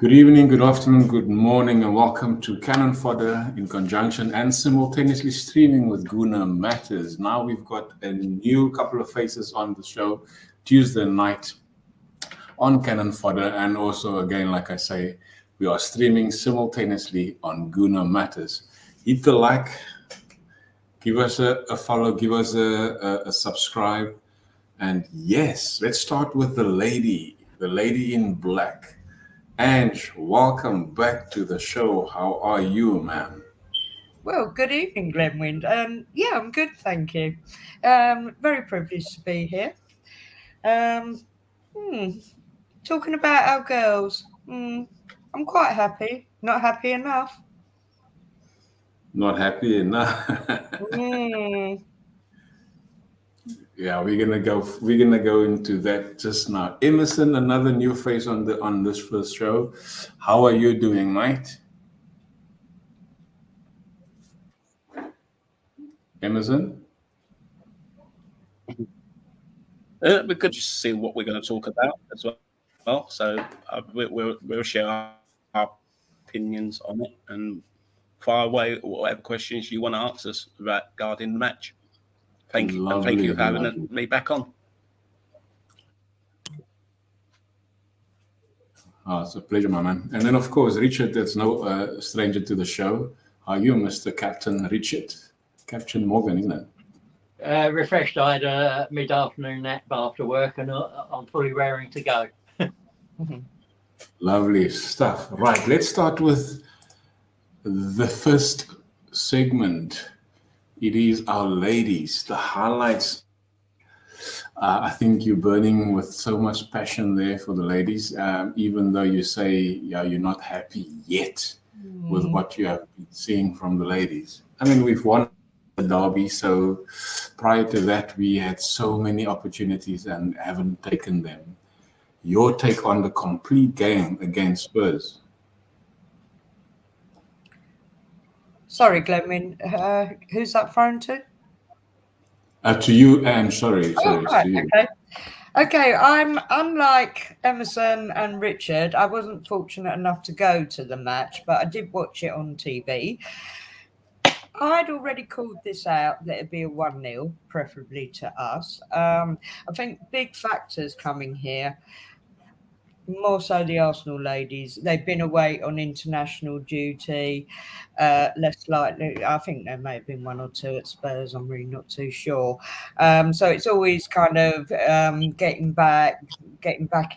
Good evening, good afternoon, good morning, and welcome to Cannon Fodder in conjunction and simultaneously streaming with Guna Matters. Now we've got a new couple of faces on the show Tuesday night on Cannon Fodder, and also, again, like I say, we are streaming simultaneously on Guna Matters. Hit the like, give us a follow, give us a subscribe, and yes, let's start with the lady in black. Ange, welcome back to the show. How are you, ma'am? Well, good evening, Glenwind. Yeah, I'm good, thank you. Very privileged to be here. Um, hmm, Talking about our girls. I'm quite happy. Not happy enough. Not happy enough. Hmm. Yeah, we're gonna go into that just now. Emerson, another new face on this first show. How are you doing, mate? Emerson? We could just see what we're going to talk about as well. So we'll share our opinions on it and fire away whatever questions you want to answer us regarding the match. Thank you for Lovely, having lovely. me back on. Oh, it's a pleasure, my man. And then, of course, Richard, that's no stranger to the show. How are you, Mr. Captain Richard? Captain Morgan, isn't it? Refreshed. I had a mid-afternoon nap after work, and I'm fully raring to go. Lovely stuff. Right, let's start with the first segment. It is our ladies, the highlights. I think you're burning with so much passion there for the ladies, even though you say you're not happy yet with what you have been seeing from the ladies. I mean, we've won the derby, so prior to that, we had so many opportunities and haven't taken them. Your take on the complete game against Spurs? Sorry, Glenwind. Who's that phone to? To you, and sorry, Oh, it's right. to you. Okay. I'm unlike Emerson and Richard. I wasn't fortunate enough to go to the match, but I did watch it on TV. I'd already called this out that it'd be a 1-0, preferably to us. I think big factors coming here. More so the Arsenal ladies. They've been away on international duty. Less likely, I think there may have been one or two at Spurs. I'm really not too sure. So it's always kind of getting back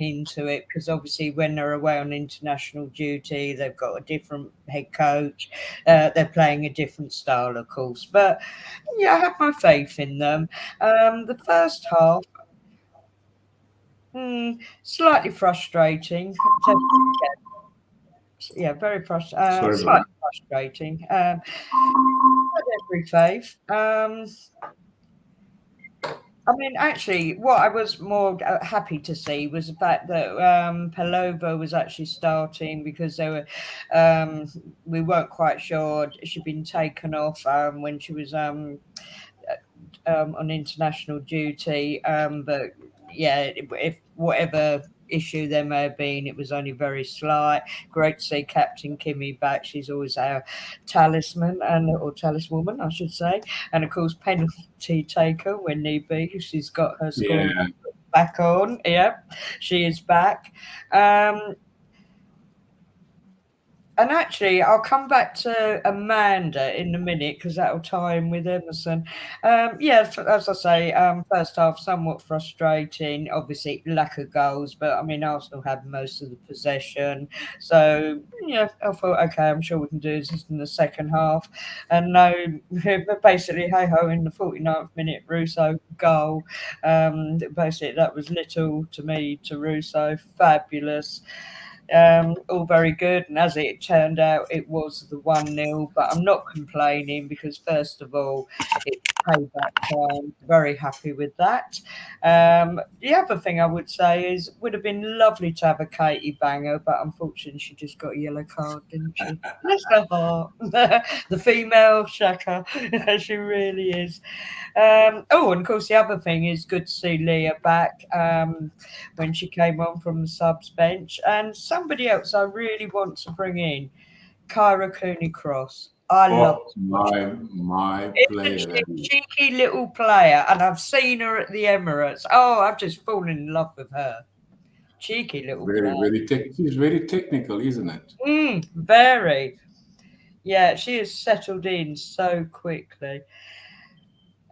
into it, because obviously when they're away on international duty, they've got a different head coach. They're playing a different style, of course. But yeah, I have my faith in them. The first half. Slightly frustrating. Yeah, very frustrating. Sorry about Slightly that. frustrating. Had every faith. I mean, actually, what I was more happy to see was the fact that Pelova was actually starting, because they were. We weren't quite sure she'd been taken off when she was on international duty, but yeah, if whatever issue there may have been, it was only very slight. Great to see Captain Kimmy back. She's always our talisman, or taliswoman, I should say, and of course penalty taker when need be. She's got her score Yeah, back on. Yeah, she is back. And actually, I'll come back to Amanda in a minute, because that'll tie in with Emerson. Yeah, as I say, first half somewhat frustrating. Obviously, lack of goals, but I mean, Arsenal had most of the possession. So, yeah, I thought, okay, I'm sure we can do this in the second half. And no, basically, hey ho, in the 49th minute, Russo goal. Basically, that was little to me to Russo. Fabulous. All very good, and as it turned out, it was the 1-0. But I'm not complaining, because first of all, it's payback time. Very happy with that. The other thing I would say is would have been lovely to have a Katie banger, but unfortunately she just got a yellow card, didn't she? Bless her heart. The female Shaka. She really is. Oh, and of course, the other thing is good to see Leah back when she came on from the subs bench. And somebody else I really want to bring in, Kyra Cooney-Cross. I love my player. Isn't she a cheeky little player? And I've seen her at the Emirates. Oh, I've just fallen in love with her. Cheeky little player. She's very technical, isn't it? Very. Yeah, she has settled in so quickly.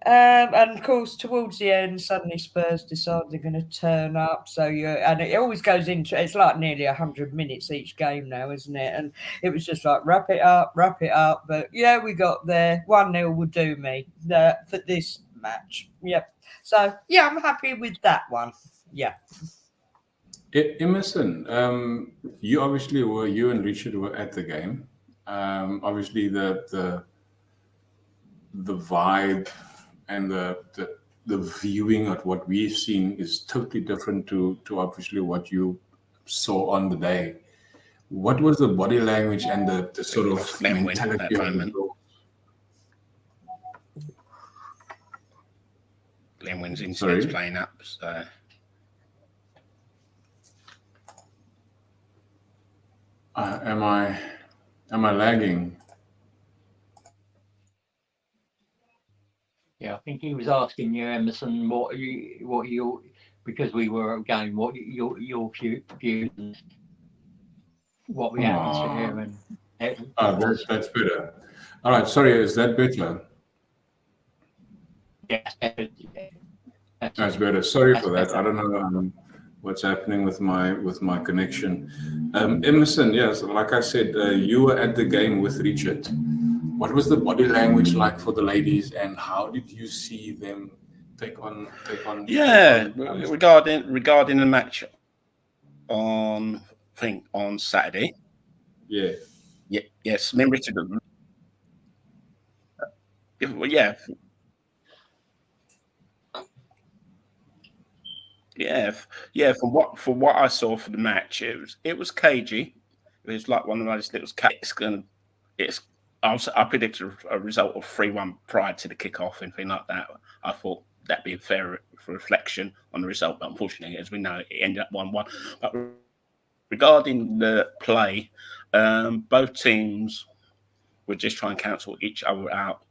And of course, towards the end, suddenly Spurs decide they're going to turn up. So and it always goes into it's like nearly 100 minutes each game now, isn't it? And it was just like wrap it up. But yeah, we got there. 1-0 will do me for this match. Yep. So yeah, I'm happy with that one. Yeah. Emerson, you and Richard were at the game. Obviously, the vibe and the viewing of what we've seen is totally different to obviously what you saw on the day. What was the body language and the sort of mentality of the goal? Glenn wins instead playing up, so. Am I lagging? Yeah, I think he was asking you, Emerson, what you because we were again, what your views, and what the atmosphere and. That's better. All right, sorry, is that better? Yes, That's better. Sorry for that. I don't know what's happening with my connection. Emerson, yes, like I said, you were at the game with Richard. What was the body language like for the ladies, and how did you see them take on? Regarding the match on Saturday. Yeah. Yes, remember Richard. Yeah. From what I saw for the match, it was cagey. It was like one of those little. I predicted a result of 3-1 prior to the kickoff and thing like that. I thought that'd be a fair reflection on the result, but unfortunately, as we know, it ended up 1-1. But regarding the play, both teams were just trying to cancel each other out.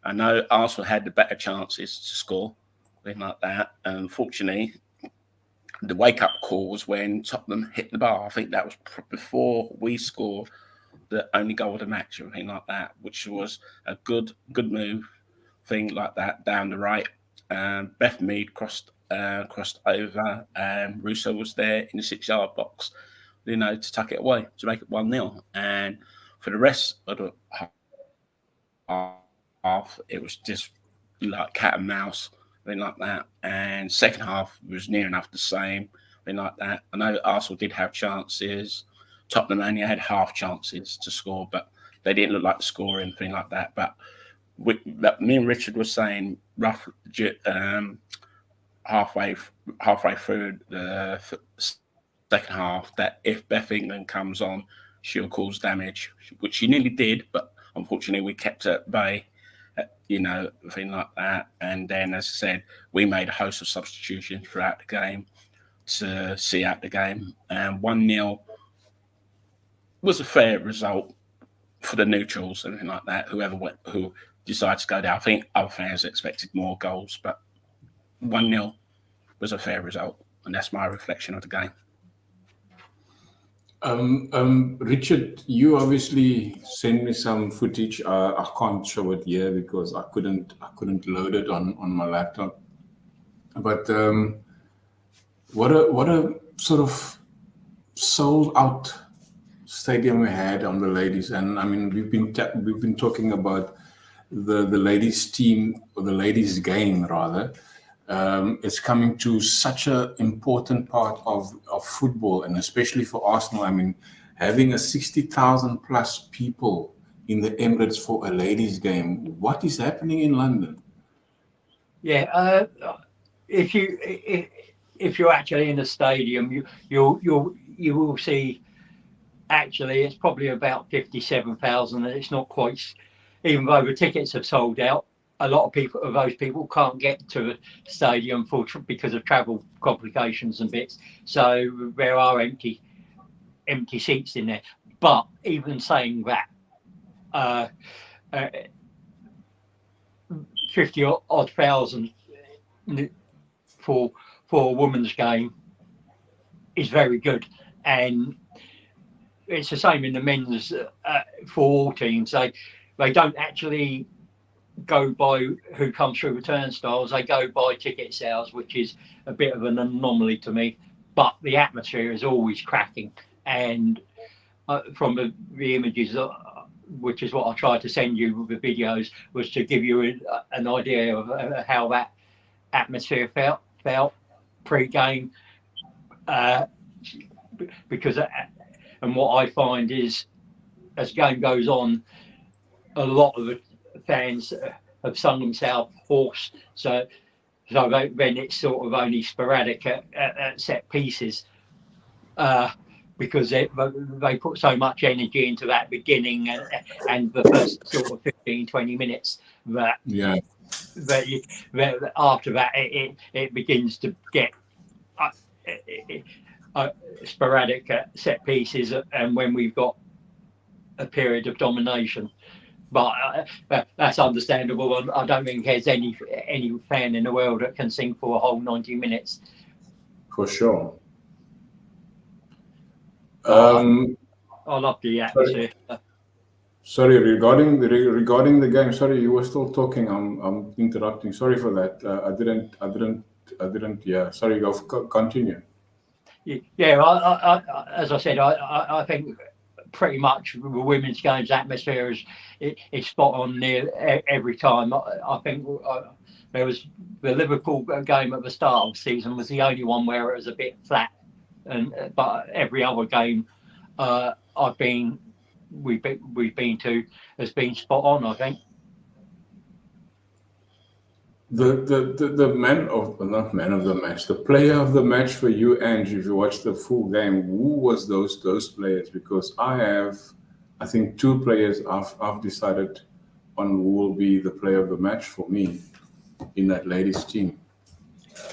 I know Arsenal had the better chances to score, thing like that. Unfortunately, the wake-up call was when Tottenham hit the bar. I think that was before we scored the only goal of the match, or anything like that, which was a good move, thing like that down the right. Beth Mead crossed over. Russo was there in the 6-yard box, to tuck it away to make it 1-0. And for the rest of the half, it was just like cat and mouse, thing like that. And second half was near enough the same, thing like that. I know Arsenal did have chances. Tottenham only had half chances to score, but they didn't look like to score or anything like that. But me and Richard were saying halfway through the second half that if Beth England comes on, she'll cause damage, which she nearly did, but unfortunately we kept her at bay, thing like that. And then, as I said, we made a host of substitutions throughout the game to see out the game. And 1-0 was a fair result for the neutrals and anything like that. Who decided to go down. I think other fans expected more goals, but 1-0 was a fair result, and that's my reflection of the game. Richard, you obviously sent me some footage. I can't show it here because I couldn't load it on my laptop. But what a sort of sold out stadium we had on the ladies, and I mean we've been talking about the ladies team, or the ladies game rather. It's coming to such an important part of football, and especially for Arsenal. I mean, having a 60,000 plus people in the Emirates for a ladies' game. What is happening in London? Yeah, if you're actually in the stadium, you will see. Actually, it's probably about 57,000, and it's not quite. Even though the tickets have sold out, a lot of those people can't get to the stadium because of travel complications and bits. So there are empty seats in there. But even saying that, 50 odd thousand for a women's game is very good, and it's the same in the men's for all teams. They don't actually go by who comes through the turnstiles. They go by ticket sales, which is a bit of an anomaly to me. But the atmosphere is always cracking, and from the images, which is what I tried to send you with the videos, was to give you an idea of how that atmosphere felt pre-game. Because and what I find is, as the game goes on, a lot of the fans have sung themselves hoarse. So then it's sort of only sporadic at set pieces, because they put so much energy into that beginning and the first sort of 15-20 minutes that after that it begins to get sporadic set pieces, and when we've got a period of domination. But that's understandable. I don't think there's any fan in the world that can sing for a whole 90 minutes. For sure. I love the atmosphere. Sorry, regarding the game. Sorry, you were still talking. I'm interrupting. Sorry for that. I didn't. Yeah. Sorry. Go. Continue. Yeah. As I said, I think pretty much the women's games atmosphere is spot on near every time. I think there was the Liverpool game at the start of the season was the only one where it was a bit flat, but every other game we've been to has been spot on, I think. The man of not man of the match, the player of the match for you, Ange, if you watch the full game, who was those players? Because I think two players I've decided on who will be the player of the match for me in that ladies team.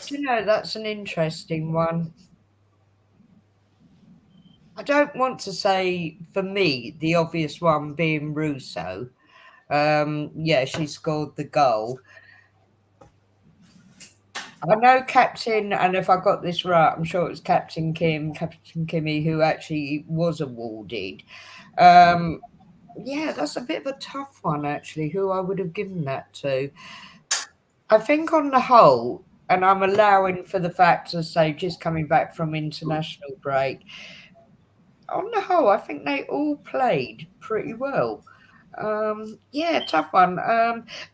Do you know, that's an interesting one. I don't want to say, for me, the obvious one being Russo. Yeah, she scored the goal. I know Captain, and if I got this right, I'm sure it was Captain Kimmy, who actually was awarded. Yeah, that's a bit of a tough one, actually, who I would have given that to. I think on the whole, and I'm allowing for the fact of, say, just coming back from international break, on the whole, I think they all played pretty well. Yeah, tough one.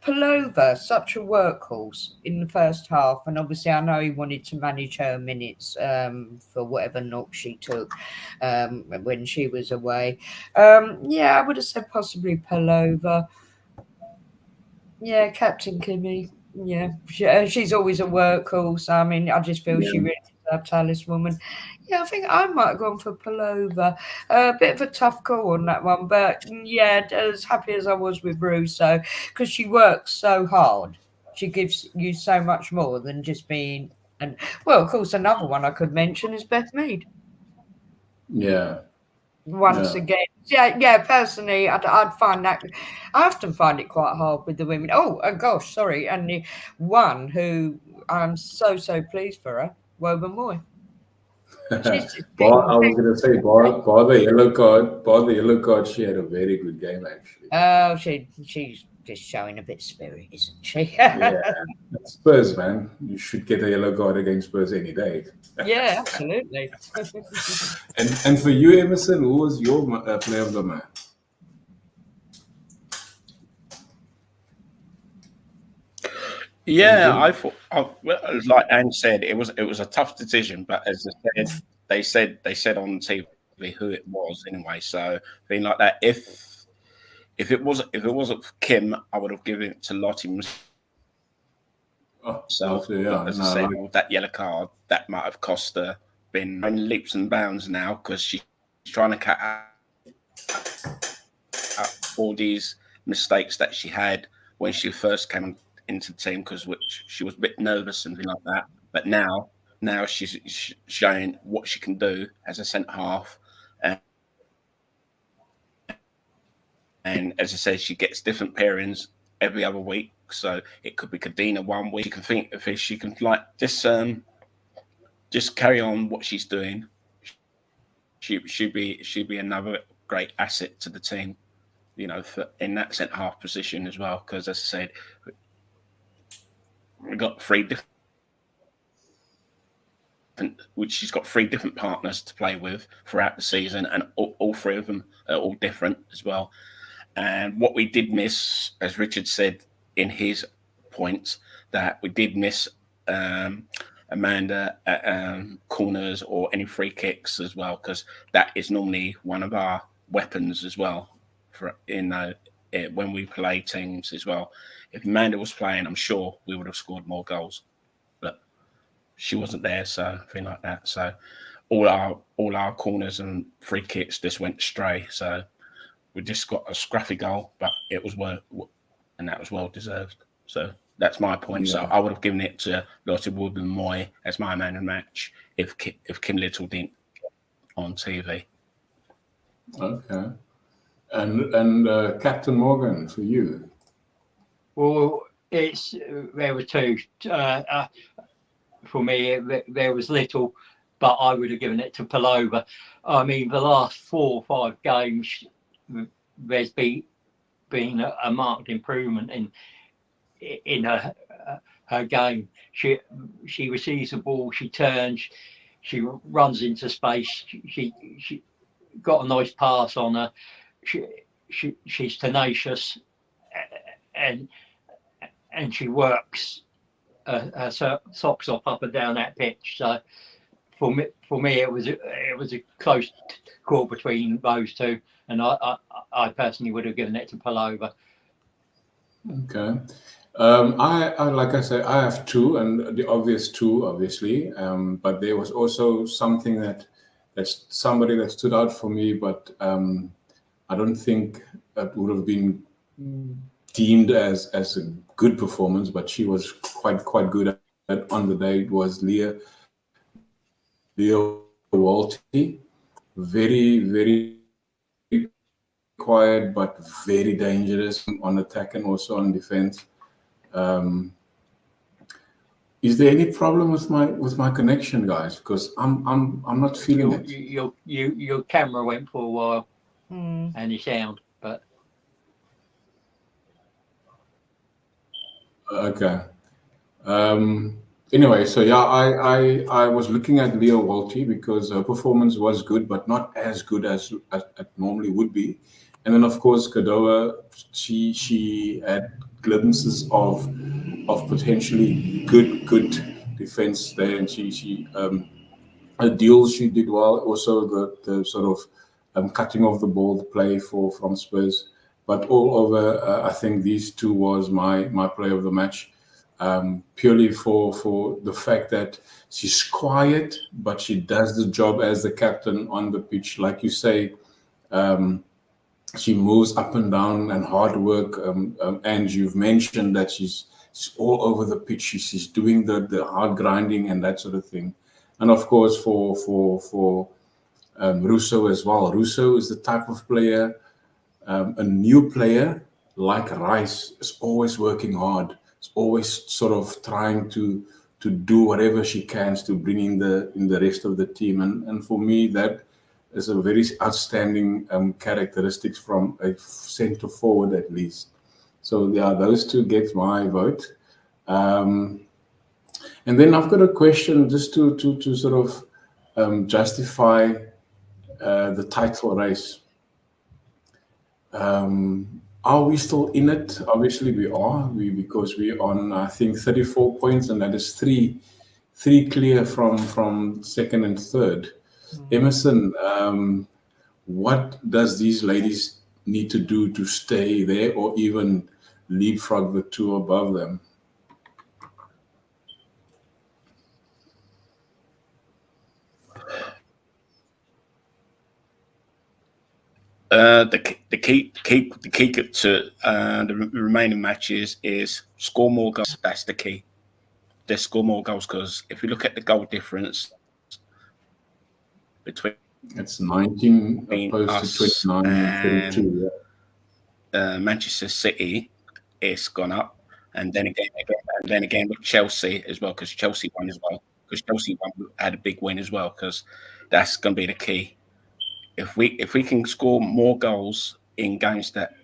Palova, such a workhorse in the first half, and obviously I know he wanted to manage her minutes for whatever knock she took when she was away. Yeah, I would have said possibly Palova. Yeah, Captain Kimmy. Yeah, she's always a workhorse. I mean, I just feel she really is our talisman. Yeah, I think I might have gone for Palova. A bit of a tough call on that one, but yeah, as happy as I was with Russo, because she works so hard. She gives you so much more than just being. And well, of course, another one I could mention is Beth Mead. Yeah. Once again, yeah. Personally, I'd find that I often find it quite hard with the women. Oh gosh, sorry, and the one who I'm so pleased for her, Woburn Moy. I was going to say, bar the yellow card, she had a very good game, actually. Oh, she's just showing a bit of spirit, isn't she? Yeah, Spurs, man. You should get a yellow card against Spurs any day. Yeah, absolutely. And for you, Emerson, who was your player of the match? Yeah, I thought, like Anne said, it was a tough decision, but as they said on TV who it was anyway. So being like that, if If it wasn't for Kim, I would have given it to Lottie myself. But as I said, with that yellow card, that might have cost her. Been in leaps and bounds now because she's trying to cut out all these mistakes that she had when she first came into the team, because she was a bit nervous and things like that. But now she's showing what she can do as a centre half, and as I said, she gets different pairings every other week. So it could be Kadina one week. You can think if she can like just carry on what she's doing, she'd be another great asset to the team, you know, in that centre half position as well. Because as I said, we've got she's got 3 different partners to play with throughout the season, and all 3 of them are all different as well. And what we did miss, as Richard said in his points, that we did miss Amanda at corners or any free kicks as well, because that is normally one of our weapons as well when we play teams as well. If Amanda was playing, I'm sure we would have scored more goals, but she wasn't there, so thing like that. So all our corners and free kicks just went astray. So we just got a scruffy goal, but it was and that was well deserved. So that's my point. Yeah. So I would have given it to Lotte Woodman-Moy as my man of the match if Kim Little didn't get on TV. Okay. And Captain Morgan, for you. Well, there were 2. For me, there was little, but I would have given it to Palova. I mean, the last 4 or 5 games, there's been a marked improvement in her game. She receives the ball, she turns, she runs into space. She got a nice pass on her. She's tenacious, and she works her socks off up and down that pitch. So for me, it was a close call between those 2, and I personally would have given it to Palova. Okay. I like I said, I have 2, and the obvious 2, obviously. But there was also something that's somebody that stood out for me, but I don't think that would have been deemed as a good performance, but she was quite good at on the day. It was Leah Walty. Very, very quiet, but very dangerous on attack and also on defense. Is there any problem with my connection, guys? Because I'm not feeling it. Your camera went for a while, and your sound, but okay. Anyway, so yeah, I was looking at Leah Walty because her performance was good, but not as good as it normally would be. And then of course Kadoa, she had glimpses of potentially good defense there, and she her deals she did well. Also the sort of cutting off the ball, the play from Spurs. But all over, I think these 2 was my play of the match. Purely for the fact that she's quiet, but she does the job as the captain on the pitch. Like you say, she moves up and down and hard work. And you've mentioned that she's all over the pitch. She's doing the hard grinding and that sort of thing. And of course, for Russo as well. Russo is the type of player, a new player like Rice is always working hard. Always sort of trying to do whatever she can to bring in the rest of the team, and for me that is a very outstanding characteristics from a centre forward at least. So yeah, those 2 get my vote. And then I've got a question just to sort of justify the title race. Are we still in it? Obviously we are, because we're on, I think, 34 points, and that is three clear from second and third. Emerson, what does these ladies need to do to stay there or even leapfrog the two above them? The key to the remaining matches is score more goals. That's the key. They score more goals, because if you look at the goal difference between It's 19 opposed to us 29 and 32. Manchester City, it's gone up, and then again with Chelsea as well, because Chelsea won as well. Because Chelsea had a big win as well, because that's going to be the key. If we can score more goals in games that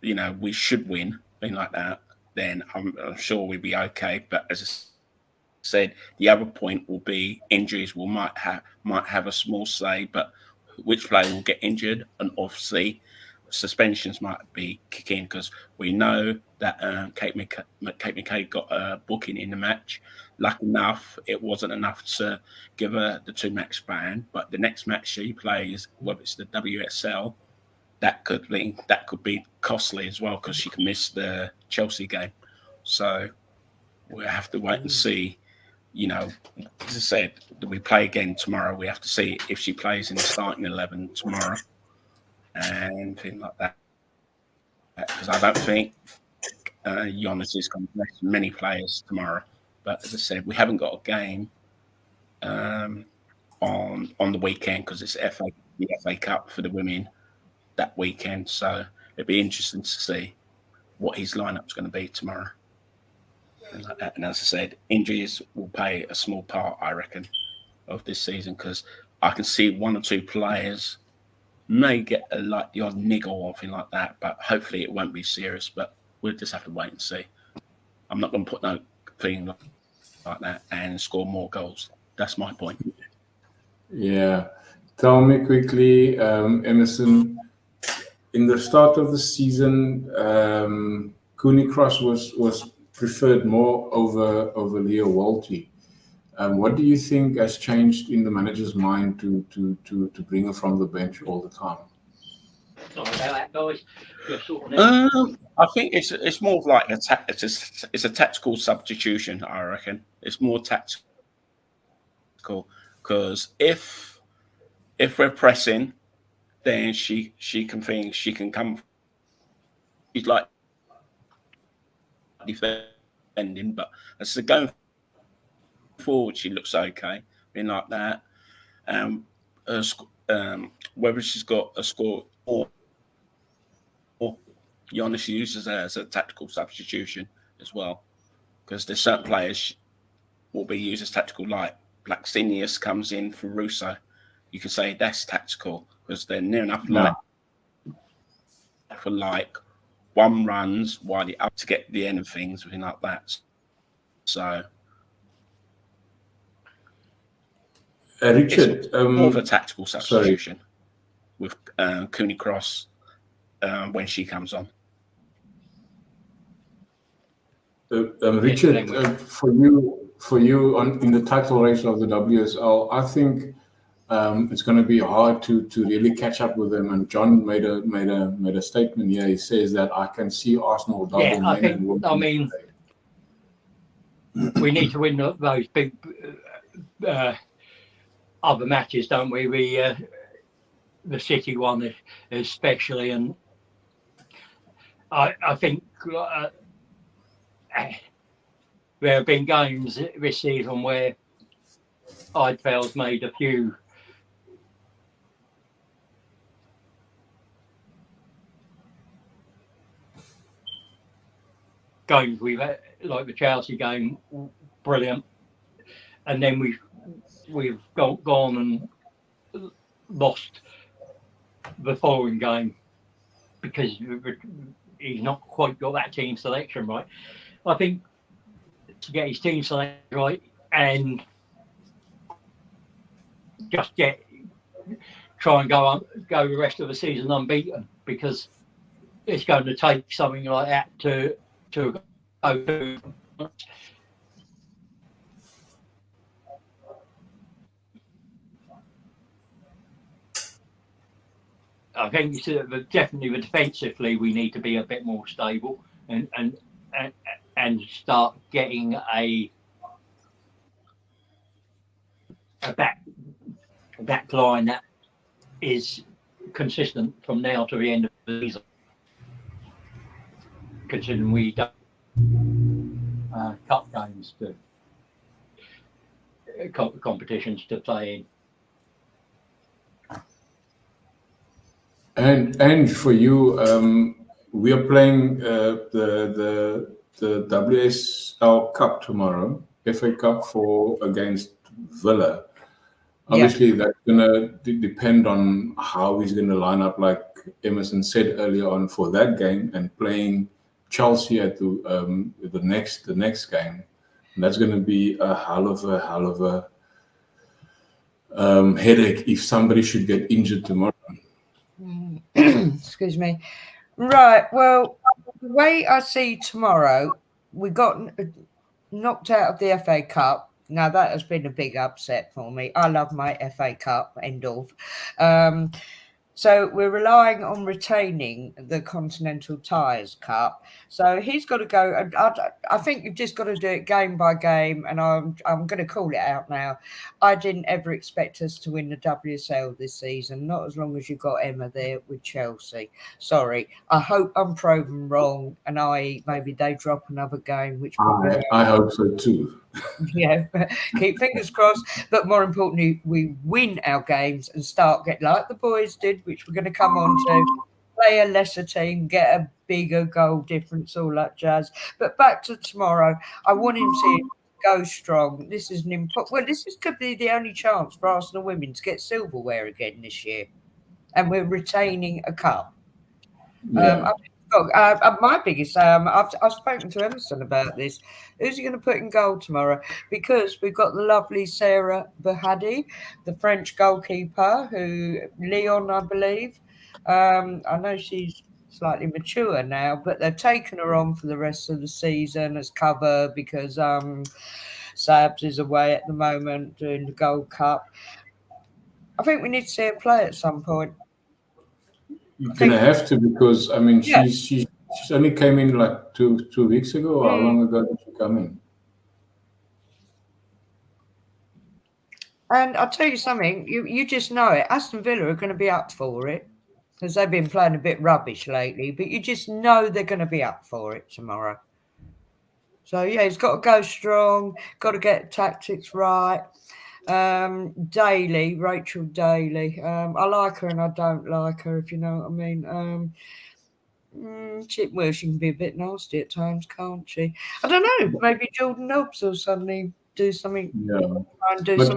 we should win, thing like that, then I'm sure we'll be okay. But as I said, the other point will be injuries. We might have a small say, but which player will get injured, and obviously suspensions might be kicking, because we know that Kate McKay got a booking in the match. Lucky enough, it wasn't enough to give her the 2-match ban, but the next match she plays, whether it's the WSL, that could be costly as well, because she can miss the Chelsea game. So we'll have to wait and see. As I said, we play again tomorrow. We have to see if she plays in the starting 11 tomorrow and things like that. Because I don't think Giannis is going to play many players tomorrow. But as I said, we haven't got a game on the weekend, because it's the FA Cup for the women that weekend. So it'd be interesting to see what his lineup's going to be tomorrow. And as I said, injuries will play a small part, I reckon, of this season, because I can see 1 or 2 players may get the odd niggle or anything like that, but hopefully it won't be serious. But we'll just have to wait and see. I'm not going to put no thing like that and score more goals. That's my point. Yeah. Tell me quickly, Emerson, in the start of the season, Cooney Cross was preferred more over Leah Walty. What do you think has changed in the manager's mind to bring her from the bench all the time? Sorry about that, guys. I think it's more of like it's a tactical substitution. I reckon it's more tactical, because if we're pressing, then she can think she can come. She's like defending, but as the going forward, she looks okay. Being like that, whether she's got a score or Giannis uses her as a tactical substitution as well, because there's certain players will be used as tactical, like Blacksinius comes in for Russo. You can say that's tactical, because they're near enough for 1 runs while you're up to get the end of things, something like that. So Richard, it's more of a tactical substitution with Cooney Cross when she comes on. Richard, for you in the title race of the WSL, I think it's going to be hard to really catch up with them. And John made a statement here. He says that I can see Arsenal double men and women. I mean, we need to win those big other matches, don't we? The City one especially, and I think there have been games this season where Eidfeld's made a few games we've had, like the Chelsea game, brilliant, and then we've gone and lost the following game because he's not quite got that team selection right. I think to get his team selection right and just try and go the rest of the season unbeaten, because it's going to take something like that to go to. I think definitely defensively we need to be a bit more stable and start getting a back line that is consistent from now to the end of the season. Considering we don't cup games to competitions to play in. And for you, we are playing the WSL Cup tomorrow, FA Cup against Villa. Obviously, that's gonna depend on how he's gonna line up, like Emerson said earlier on, for that game, and playing Chelsea at the next game. And that's gonna be a hell of a headache if somebody should get injured tomorrow. Excuse me. Right. Well, the way I see tomorrow, we got knocked out of the FA Cup. Now, that has been a big upset for me. I love my FA Cup, end of. So we're relying on retaining the Continental Tires Cup. So he's got to go. I think you've just got to do it game by game. And I'm going to call it out now. I didn't ever expect us to win the WSL this season. Not as long as you've got Emma there with Chelsea. Sorry. I hope I'm proven wrong. And maybe they drop another game, which probably I hope so too. Yeah, keep fingers crossed. But more importantly, we win our games and start get like the boys did, which we're going to come on to, play a lesser team, get a bigger goal difference, all that jazz. But back to tomorrow, I want him to go strong. This is could be the only chance for Arsenal women to get silverware again this year, and we're retaining a cup. Yeah. My biggest, I've spoken to Emerson about this. Who's he going to put in goal tomorrow? Because we've got the lovely Sarah Bahadi, the French goalkeeper, Leon, I believe. I know she's slightly mature now, but they've taken her on for the rest of the season as cover because Sabs is away at the moment doing the Gold Cup. I think we need to see her play at some point. You're gonna have to, because I mean she's only came in like two weeks ago. Or how long ago did she come in? And I'll tell you something, you just know it. Aston Villa are going to be up for it because they've been playing a bit rubbish lately, but you just know they're going to be up for it tomorrow. So yeah, he's got to go strong, got to get tactics right. Rachel Daly. I like her and I don't like her, if you know what I mean. She can be a bit nasty at times, can't she? I don't know. Maybe Jordan Nobbs will suddenly do something. Yeah, but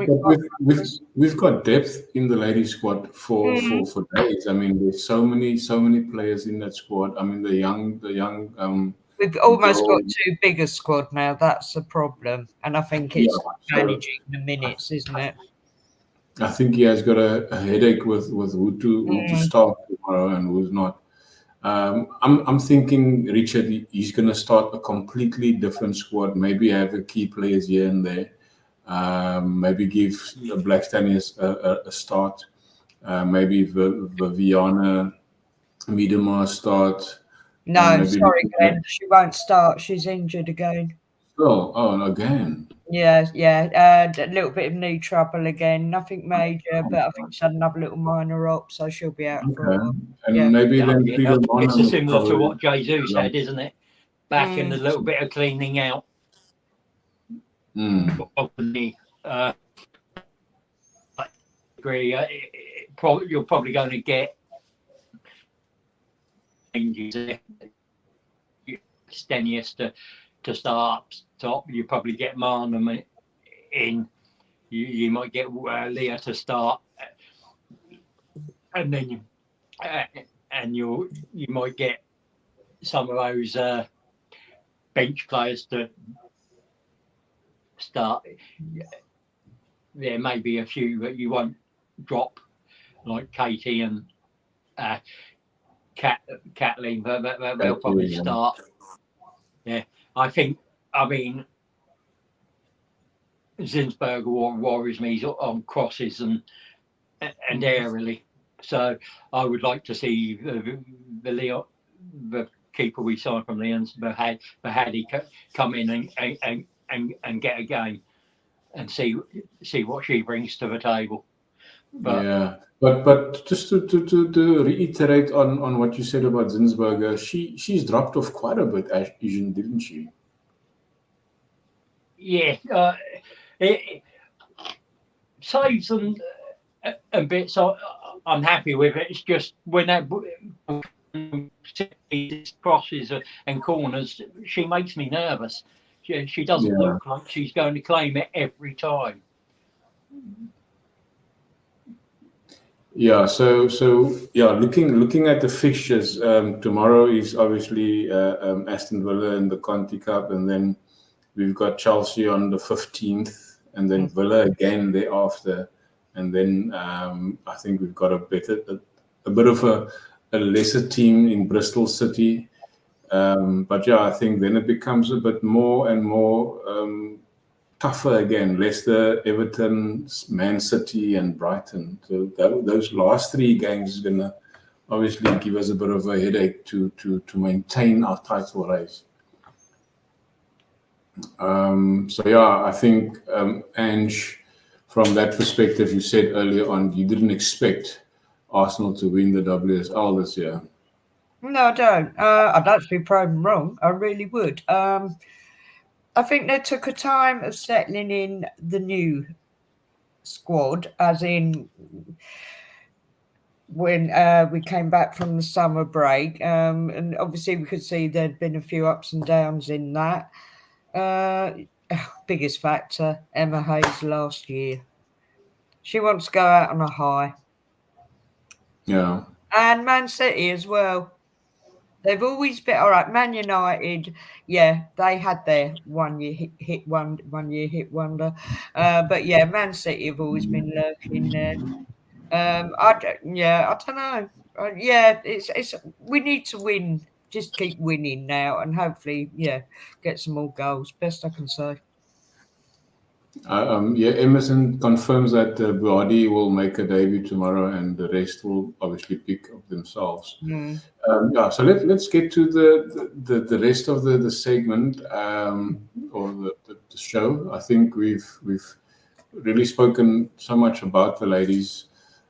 we've got depth in the ladies squad for days. I mean, there's so many players in that squad. I mean, the young. We've almost got too big a squad now. That's the problem, and I think it's managing the minutes, isn't it? I think he has got a headache with who to start tomorrow and who's not. I'm thinking, Richard, he's going to start a completely different squad. Maybe have a key players here and there. Maybe give Blackstenius a start. Maybe Viviana Miedema start. No, sorry, Glenn. She won't start. She's injured again. Oh, again. Yeah. A little bit of knee trouble again. Nothing major, but I think she's had another little minor op, so she'll be out for a while. And maybe then it's similar to what Jesus had, isn't it? Back in a little bit of cleaning out of the knee. I agree. You're probably going to get changes. Stenius to start top. You probably get Marnham in. You might get Leah to start, and then you might get some of those bench players to start. There may be a few that you won't drop, like Katie and Kathleen, but they'll probably start. Yeah, I mean, Zinsberger worries me on crosses and aerially. So I would like to see the keeper we signed from Lions, Bahadi, come in and get a game and see what she brings to the table. But, yeah, but just to reiterate on what you said about Zinsberger, she's dropped off quite a bit, didn't she? yeah, it saves them a bit, so I'm happy with it. It's just when that crosses and corners, she makes me nervous. She doesn't look like she's going to claim it every time. Yeah, so yeah, looking at the fixtures, tomorrow is obviously Aston Villa in the Conti Cup, and then we've got Chelsea on the 15th, and then Villa again thereafter, and then I think we've got a bit of a lesser team in Bristol City, but yeah, I think then it becomes a bit more and more tougher again. Leicester, Everton, Man City, and Brighton. So those last 3 games is gonna obviously give us a bit of a headache to maintain our title race. So yeah, I think Ange, from that perspective, you said earlier on you didn't expect Arsenal to win the WSL this year. No, I don't. I'd actually be proven wrong. I really would. I think they took a time of settling in the new squad, as in when we came back from the summer break. And obviously we could see there'd been a few ups and downs in that. Biggest factor, Emma Hayes last year. She wants to go out on a high. Yeah. And Man City as well. They've always been all right. Man United, yeah, they had their 1 year hit wonder. But yeah, Man City have always been lurking there. I don't know. Yeah, it's we need to win. Just keep winning now, and hopefully, get some more goals. Best I can say. Yeah, Emerson confirms that Buadi will make a debut tomorrow, and the rest will obviously pick up themselves. Yeah, so let's get to the rest of the segment or the show. I think we've really spoken so much about the ladies.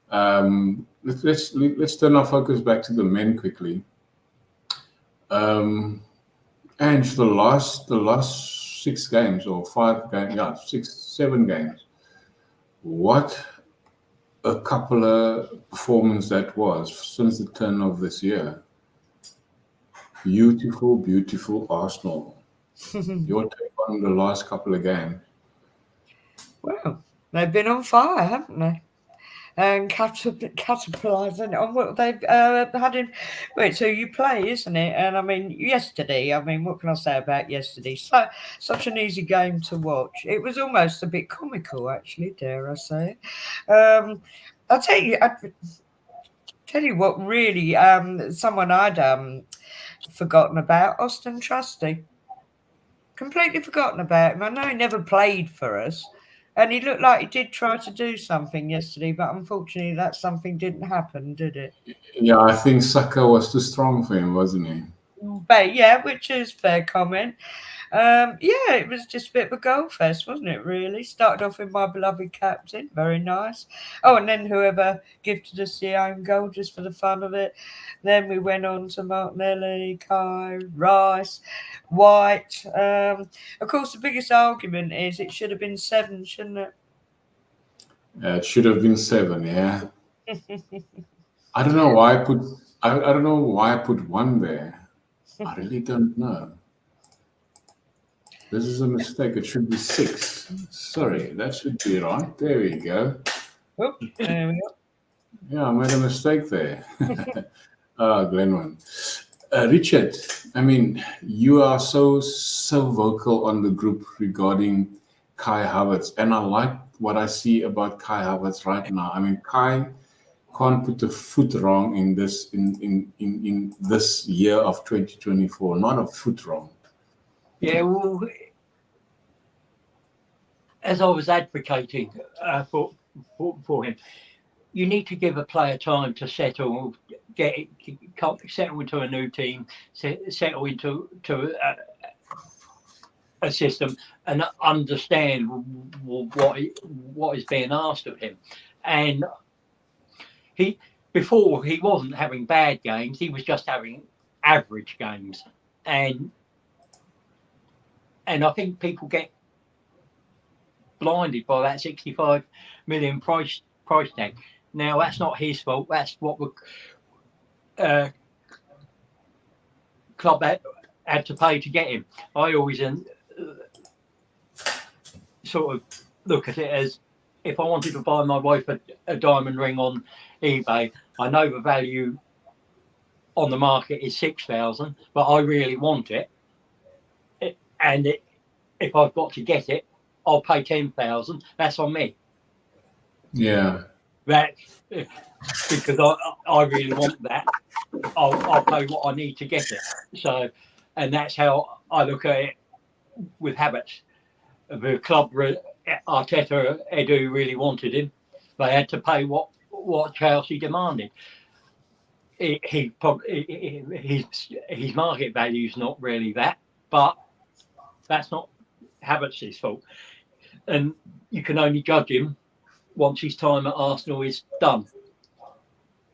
Let's turn our focus back to the men quickly. And the last 6 games or 5 games, 7 games. What a couple of performance that was since the turn of this year. Beautiful, beautiful Arsenal. Your take on the last couple of games? Well, they've been on fire, haven't they? And capitalising on what they've had in. Wait, so you play, isn't it? And I mean, yesterday, what can I say about yesterday? Such an easy game to watch. It was almost a bit comical, actually, dare I say. I'll tell you what, really, someone I'd forgotten about, Austin Trusty. Completely forgotten about him. I know he never played for us. And he looked like he did try to do something yesterday, but unfortunately that something didn't happen, did it? Yeah, I think Saka was too strong for him, wasn't he? But yeah, which is fair comment. It was just a bit of a goal fest, wasn't it, really? Started off with my beloved captain, very nice. Oh, and then whoever gifted us the own goal just for the fun of it. Then we went on to Martinelli, Kai, Rice, White. Of course, the biggest argument is it should have been 7, shouldn't it? It should have been 7, yeah. I don't know why I put 1 there. I really don't know. This is a mistake. It should be 6. Sorry, that should be right. There we go. Oh, there we go. Yeah, I made a mistake there. Glenwyn. Richard, I mean, you are so vocal on the group regarding Kai Havertz, and I like what I see about Kai Havertz right now. I mean, Kai can't put a foot wrong in this in this year of 2024. Not a foot wrong. Yeah, well, as I was advocating for him, you need to give a player time to settle, settle into a new team, settle into a system, and understand what is being asked of him. And before he wasn't having bad games; he was just having average games, and I think people get blinded by that 65 million price tag. Now that's not his fault. That's what the club had to pay to get him. I always sort of look at it as, if I wanted to buy my wife a diamond ring on eBay, I know the value on the market is 6,000, but I really want it, and if I've got to get it, I'll pay 10,000. That's on me. Yeah. That because I really want that, I'll pay what I need to get it. So, and that's how I look at it with Havertz. The club, Arteta, Edu really wanted him. They had to pay what Chelsea demanded. His market value is not really that, but that's not Havertz's fault. And you can only judge him once his time at Arsenal is done.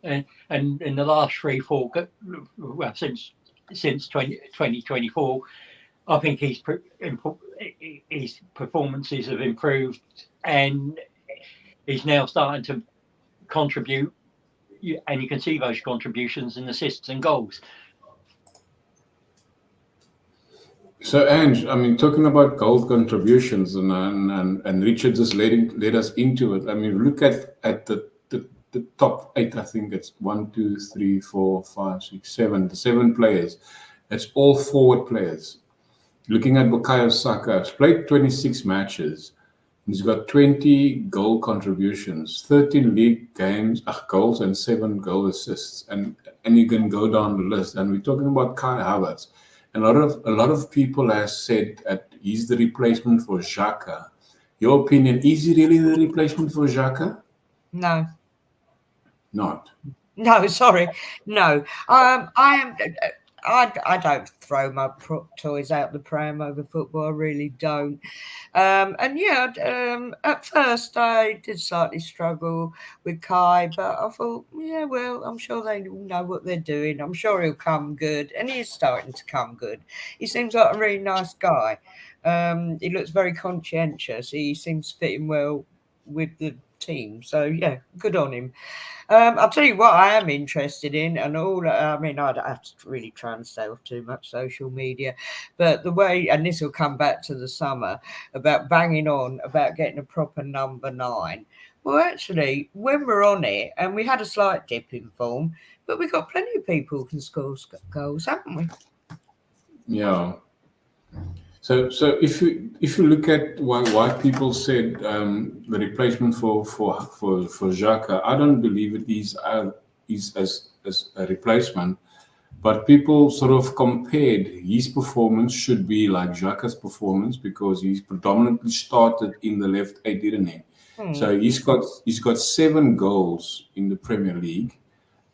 And in the last 3-4, well, since 2024, I think his performances have improved, and he's now starting to contribute, and you can see those contributions in assists and goals. So, Ange, I mean, talking about goal contributions, and Richard just led us into it. I mean, look at the top 8. I think it's 1, 2, 3, 4, 5, 6, 7. The 7 players. It's all forward players. Looking at Bukayo Saka, he's played 26 matches. He's got 20 goal contributions, 13 league goals, and 7 goal assists. And you can go down the list. And we're talking about Kai Havertz. A lot of people have said that he's the replacement for Xhaka. Your opinion, is he really the replacement for Xhaka? No. Not. No, sorry. No. I don't throw my toys out the pram over football. I really don't. At first I did slightly struggle with Kai, but I thought, yeah, well, I'm sure they know what they're doing. I'm sure he'll come good, and he is starting to come good. He seems like a really nice guy. He looks very conscientious. He seems fitting well with the team. So yeah, good on him. I'll tell you what I am interested in, and I don't have to really try and stay off too much social media, but the way, and this will come back to the summer, about banging on about getting a proper number 9. Well, actually, when we're on it, and we had a slight dip in form, but we've got plenty of people who can score goals, haven't we? Yeah. So if you look at why people said the replacement for Xhaka, I don't believe it is as a replacement, but people sort of compared his performance should be like Xhaka's performance because he's predominantly started in the left 8, didn't he? So he's got 7 goals in the Premier League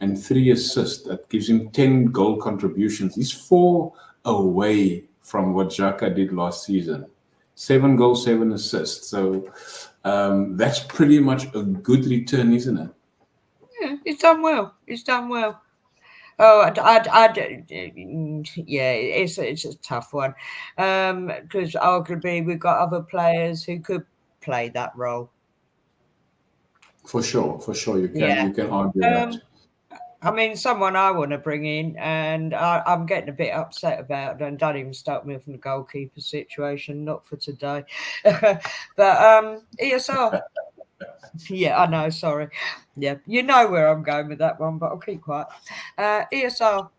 and 3 assists. That gives him 10 goal contributions. He's 4 away from what Xhaka did last season. 7 goals, 7 assists. So that's pretty much a good return, isn't it? Yeah, he's done well. Oh, yeah, it's a tough one because arguably we've got other players who could play that role. For sure, you can argue that. I mean, someone I want to bring in, and I'm getting a bit upset about it, and don't even start me from the goalkeeper situation, not for today. But ESR. Yeah, I know, sorry. Yeah, you know where I'm going with that one, but I'll keep quiet. ESR.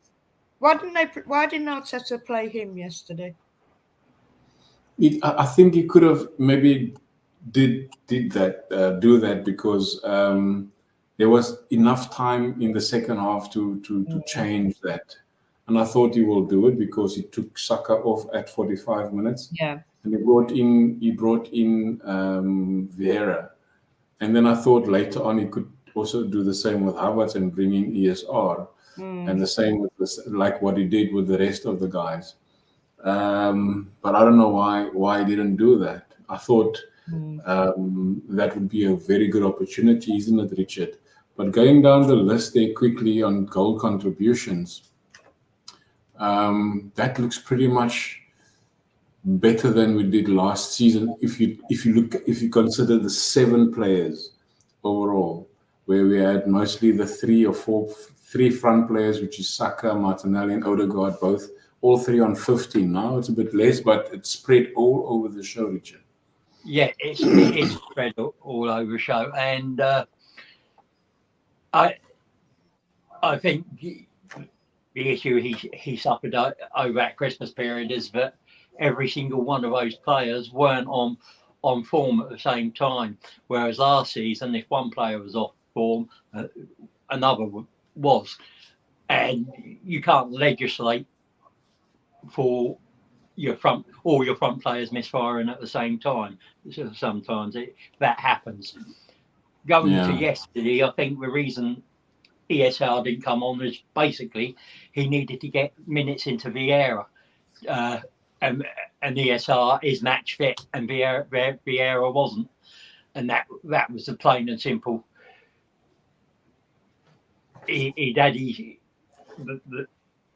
Why didn't Arteta play him yesterday? I think he could have maybe do that because there was enough time in the second half to change that. And I thought he will do it because he took Saka off at 45 minutes. Yeah. And he brought in Vieira. And then I thought later on he could also do the same with Havertz and bring in ESR, and the same with this, like what he did with the rest of the guys. But I don't know why he didn't do that. I thought that would be a very good opportunity, isn't it, Richard? But going down the list there quickly on goal contributions, that looks pretty much better than we did last season. If you consider the 7 players overall, where we had mostly the 3 front players, which is Saka, Martinelli, and Odegaard, all 3 on 15. Now it's a bit less, but it's spread all over the show, Richard. Yeah, it's spread all over the show, and I think the issue he suffered over that Christmas period is that every single one of those players weren't on form at the same time. Whereas last season, if one player was off form, another was, and you can't legislate for all your front players misfiring at the same time. So sometimes that happens. Going to yesterday, I think the reason ESR didn't come on was basically he needed to get minutes into Vieira, and ESR is match fit, and Vieira wasn't, and that was the plain and simple. He'd had the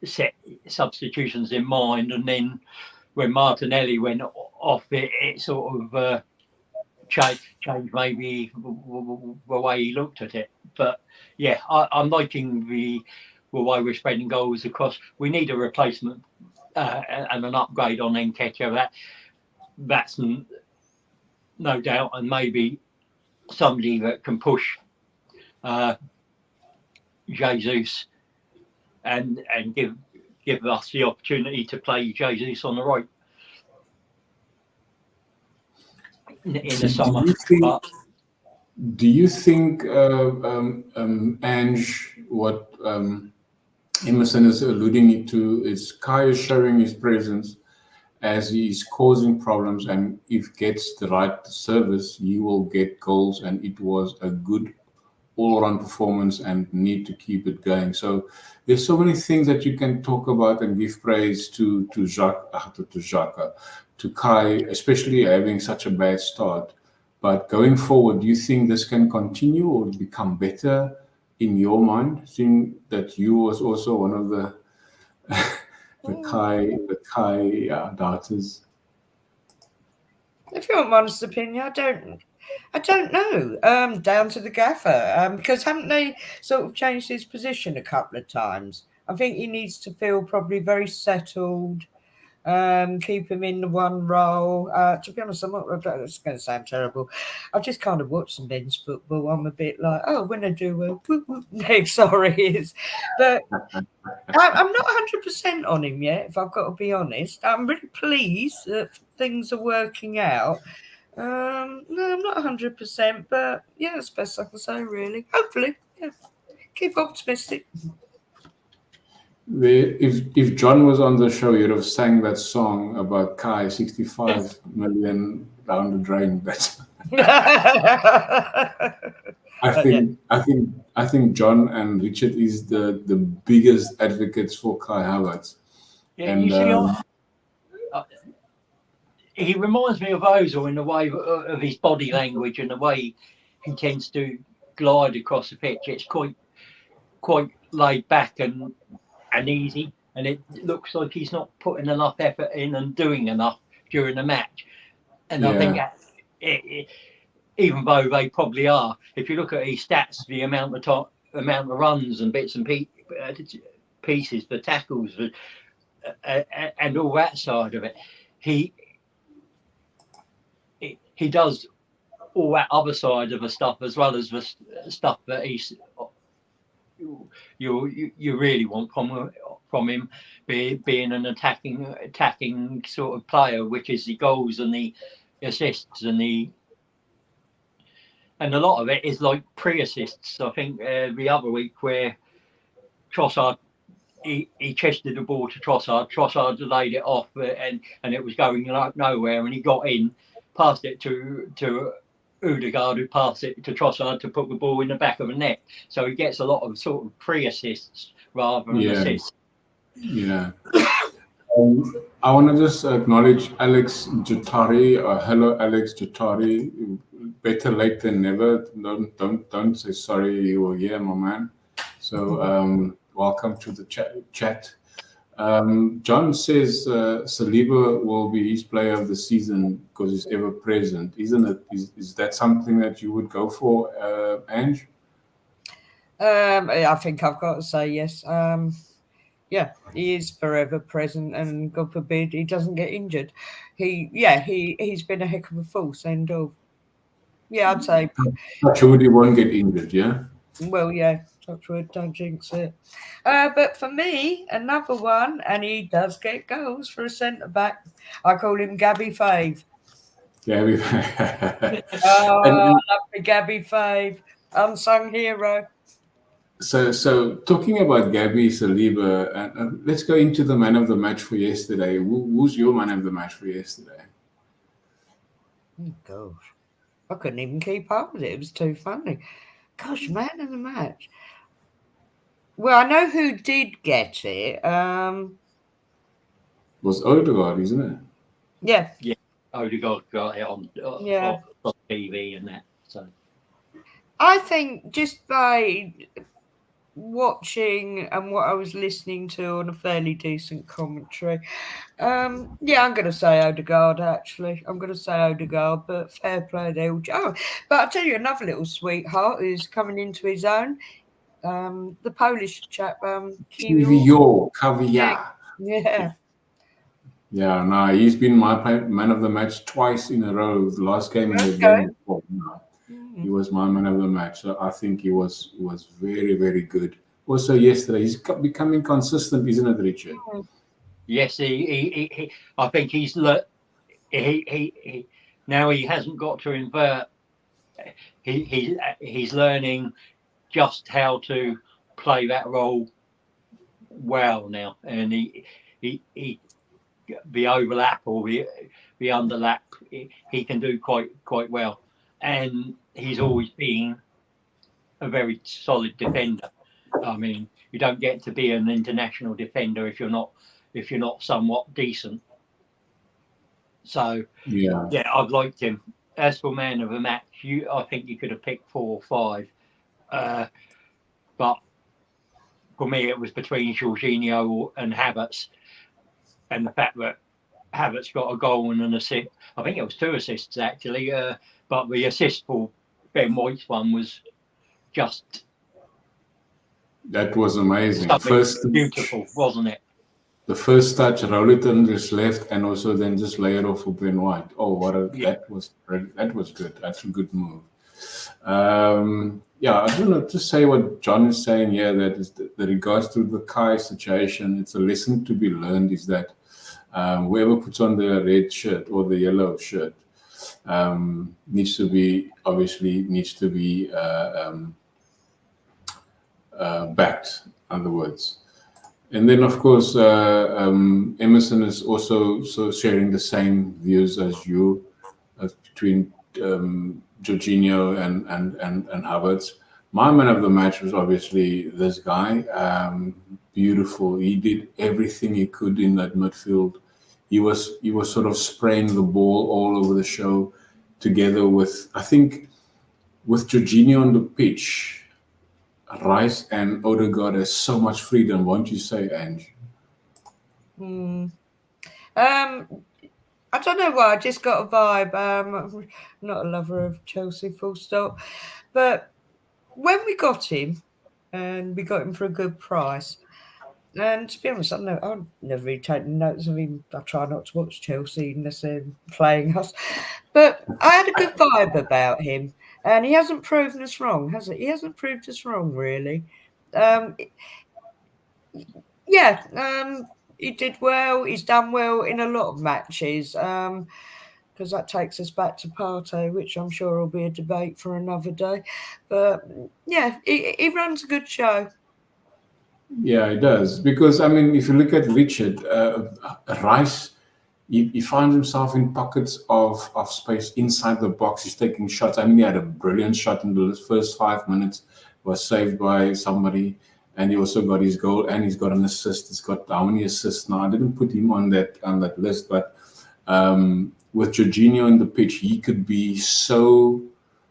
set substitutions in mind, and then when Martinelli went off, it sort of changed maybe the way he looked at it. But yeah, I'm liking the way we're spreading goals across. We need a replacement and an upgrade on Nketiah. That's no doubt, and maybe somebody that can push Jesus and give us the opportunity to play Jesus on the right in the summer. Do you think Ange, what Emerson is alluding to, is Kai is showing his presence as he's causing problems, and if gets the right service, he will get goals, and it was a good all-around performance and need to keep it going. So there's so many things that you can talk about and give praise to Kai, especially having such a bad start. But going forward, do you think this can continue or become better in your mind, seeing that you was also one of the Kai doubters? If you want my honest opinion, I don't know. Down to the gaffer, because haven't they sort of changed his position a couple of times? I think he needs to feel probably very settled. Keep him in the one role. To be honest, it's going to sound terrible. I've just kind of watched some men's football. I'm a bit like, oh, when I do whoop, whoop, next, sorry, but I'm not 100% on him yet, if I've got to be honest. I'm really pleased that things are working out. No, I'm not 100%, but yeah, that's the best I can say, really. Hopefully, yeah. Keep optimistic. If John was on the show, you'd have sang that song about Kai, 65 million down the drain. I think John and Richard is the biggest advocates for Kai Havertz. Yeah, and, you see, he reminds me of Ozil in the way of his body language and the way he tends to glide across the pitch. It's quite laid back and easy, and it looks like he's not putting enough effort in and doing enough during the match. And I think even though they probably are, if you look at his stats, the amount of runs and bits and pieces, the tackles, and all that side of it, he does all that other side of the stuff as well as the stuff that you really want from him, being an attacking sort of player, which is the goals and the assists and a lot of it is like pre-assists. I think the other week where Trossard he chested the ball to Trossard laid it off, and it was going nowhere, and he got in, passed it to Odegaard who pass it to Trossard to put the ball in the back of the net. So he gets a lot of sort of pre-assists rather than assists. Yeah. I want to just acknowledge Alex Jatari. Hello, Alex Jatari. Better late than never. Don't say sorry. You were here, my man. So welcome to the chat. John says Saliba will be his player of the season because he's ever present. Isn't it? Is that something that you would go for, Ange? I think I've got to say yes. Yeah, he is forever present, and God forbid he doesn't get injured. He's been a heck of a force, and yeah, I'd say. Touch wood, he won't get injured. Yeah. Well, yeah, touch wood, don't jinx it. But for me, another one, and he does get goals for a centre back. I call him Gabby Fave. Gabby. I love the Gabby Fave, unsung hero. So talking about Gabby Saliba, let's go into the man of the match for yesterday. Who's your man of the match for yesterday? Oh, gosh. I couldn't even keep up with it. It was too funny. Gosh, man of the match. Well, I know who did get it. Was Odegaard, isn't it? Yeah. Yeah, Odegaard got it on TV and that. So I think just by watching and what I was listening to on a fairly decent commentary, I'm going to say Odegaard, actually. I'm going to say Odegaard, but fair play there. Oh, but I'll tell you another little sweetheart who's coming into his own. The Polish chap, Kaviar. Yeah. Yeah, no, he's been my man of the match twice in a row. The last game and the game before. No, he was my man of the match. So I think he was very, very good. Also yesterday, he's becoming consistent, isn't it, Richard? Yes, he I think he's he now he hasn't got to invert. He's learning just how to play that role well now, and he the overlap or the underlap he can do quite well, and he's always been a very solid defender. I mean, you don't get to be an international defender if you're not somewhat decent. So yeah, I've liked him. As for man of the match, I think you could have picked 4 or 5, but for me it was between Jorginho and Havertz, and the fact that Havertz got a goal and an assist. I think it was 2 assists actually, but the assist for Ben White's one was just. That was amazing. Beautiful, wasn't it? The first touch, roll it on his left, and also then just lay it off for Ben White. Oh, that was good. That's a good move. I don't know, just say what John is saying here. That is the regards to the Kai situation. It's a lesson to be learned. Is that whoever puts on the red shirt or the yellow shirt needs to be backed. In other words. And then, of course, Emerson is also sharing the same views as you between Jorginho and Havertz. My man of the match was obviously this guy. Beautiful. He did everything he could in that midfield. He was sort of spraying the ball all over the show, together with, I think, with Jorginho on the pitch. Rice and Odegaard has so much freedom, won't you say, Ange? I don't know why, I just got a vibe. I'm not a lover of Chelsea, full stop. But when we got him, and we got him for a good price, and to be honest, I've never really taken notes of him. I try not to watch Chelsea unless they're playing us. But I had a good vibe about him. And he hasn't proven us wrong, has he? He hasn't proved us wrong, really. He did well. He's done well in a lot of matches, because that takes us back to Partey, which I'm sure will be a debate for another day. But, yeah, he runs a good show. Yeah, he does. Because, I mean, if you look at Richard, Rice, he finds himself in pockets of space inside the box. He's taking shots. I mean, he had a brilliant shot in the first 5 minutes, was saved by somebody, and he also got his goal, and he's got an assist. He's got how many assists now? I didn't put him on that list, but with Jorginho on the pitch, he could be so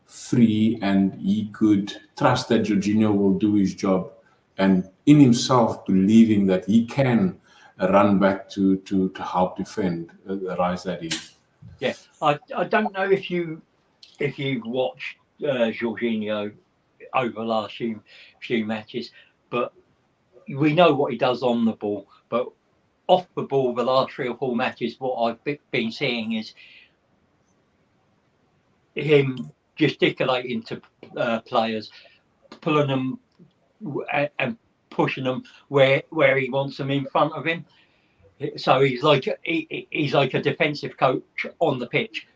free, and he could trust that Jorginho will do his job, and in himself believing that he can run back to help defend the rise that is. Yeah, I don't know if you've watched Jorginho over the last few matches, but we know what he does on the ball. But off the ball, the last 3 or 4 matches, what I've been seeing is him gesticulating to players, pulling them and pushing them where he wants them in front of him. So he's like a defensive coach on the pitch.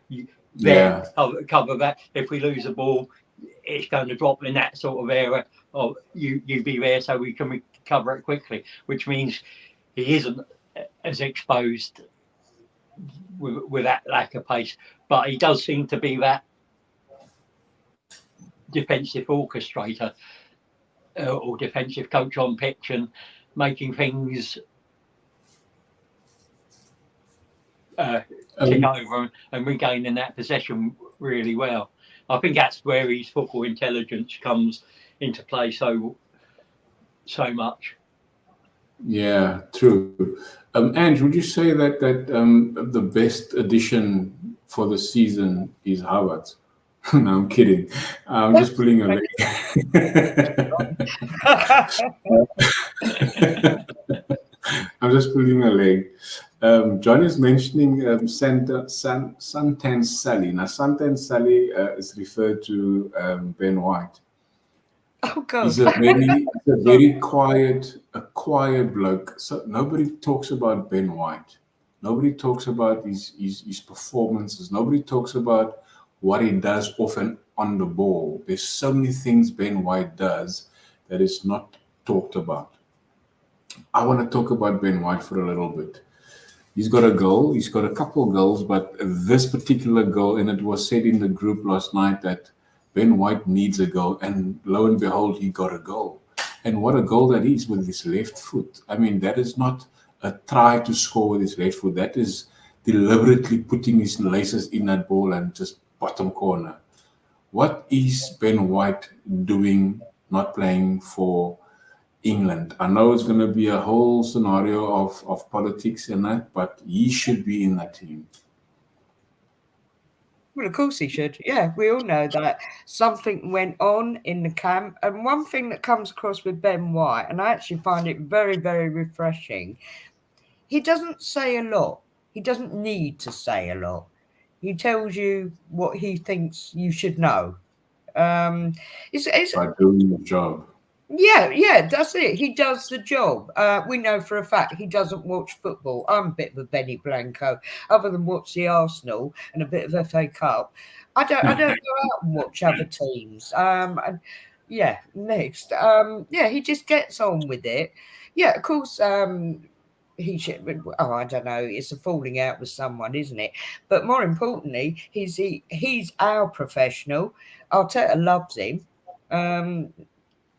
Cover that. If we lose the ball, it's going to drop in that sort of area. Oh, you be there so we can recover it quickly. Which means he isn't as exposed with that lack of pace, but he does seem to be that defensive orchestrator or defensive coach on pitch and making things tick over and regaining that possession really well. I think that's where his football intelligence comes into play so much. Yeah, true. Ange, would you say that the best addition for the season is Howard? No, I'm kidding. I'm just pulling a leg. I'm just pulling a leg. John is mentioning Santan Sally. Now, Santan Sally is referred to Ben White. Oh God! He's a very quiet bloke. So nobody talks about Ben White. Nobody talks about his performances. Nobody talks about what he does off and on the ball. There's so many things Ben White does that is not talked about. I want to talk about Ben White for a little bit. He's got a goal. He's got a couple of goals, but this particular goal, and it was said in the group last night that Ben White needs a goal, and lo and behold, he got a goal. And what a goal that is with his left foot. I mean, that is not a try to score with his left foot. That is deliberately putting his laces in that ball and just bottom corner. What is Ben White doing not playing for England? I know it's going to be a whole scenario of politics in that, but he should be in that team. Well, of course he should. Yeah, we all know that something went on in the camp. And one thing that comes across with Ben White, and I actually find it very, very refreshing, he doesn't say a lot. He doesn't need to say a lot. He tells you what he thinks you should know. It's by doing the job. Yeah, that's it. He does the job. We know for a fact he doesn't watch football. I'm a bit of a Benny Blanco. Other than watch the Arsenal and a bit of FA Cup, I don't go out and watch other teams. Next. He just gets on with it. Yeah, of course. He should. Oh, I don't know. It's a falling out with someone, isn't it? But more importantly, he's our professional. Arteta loves him.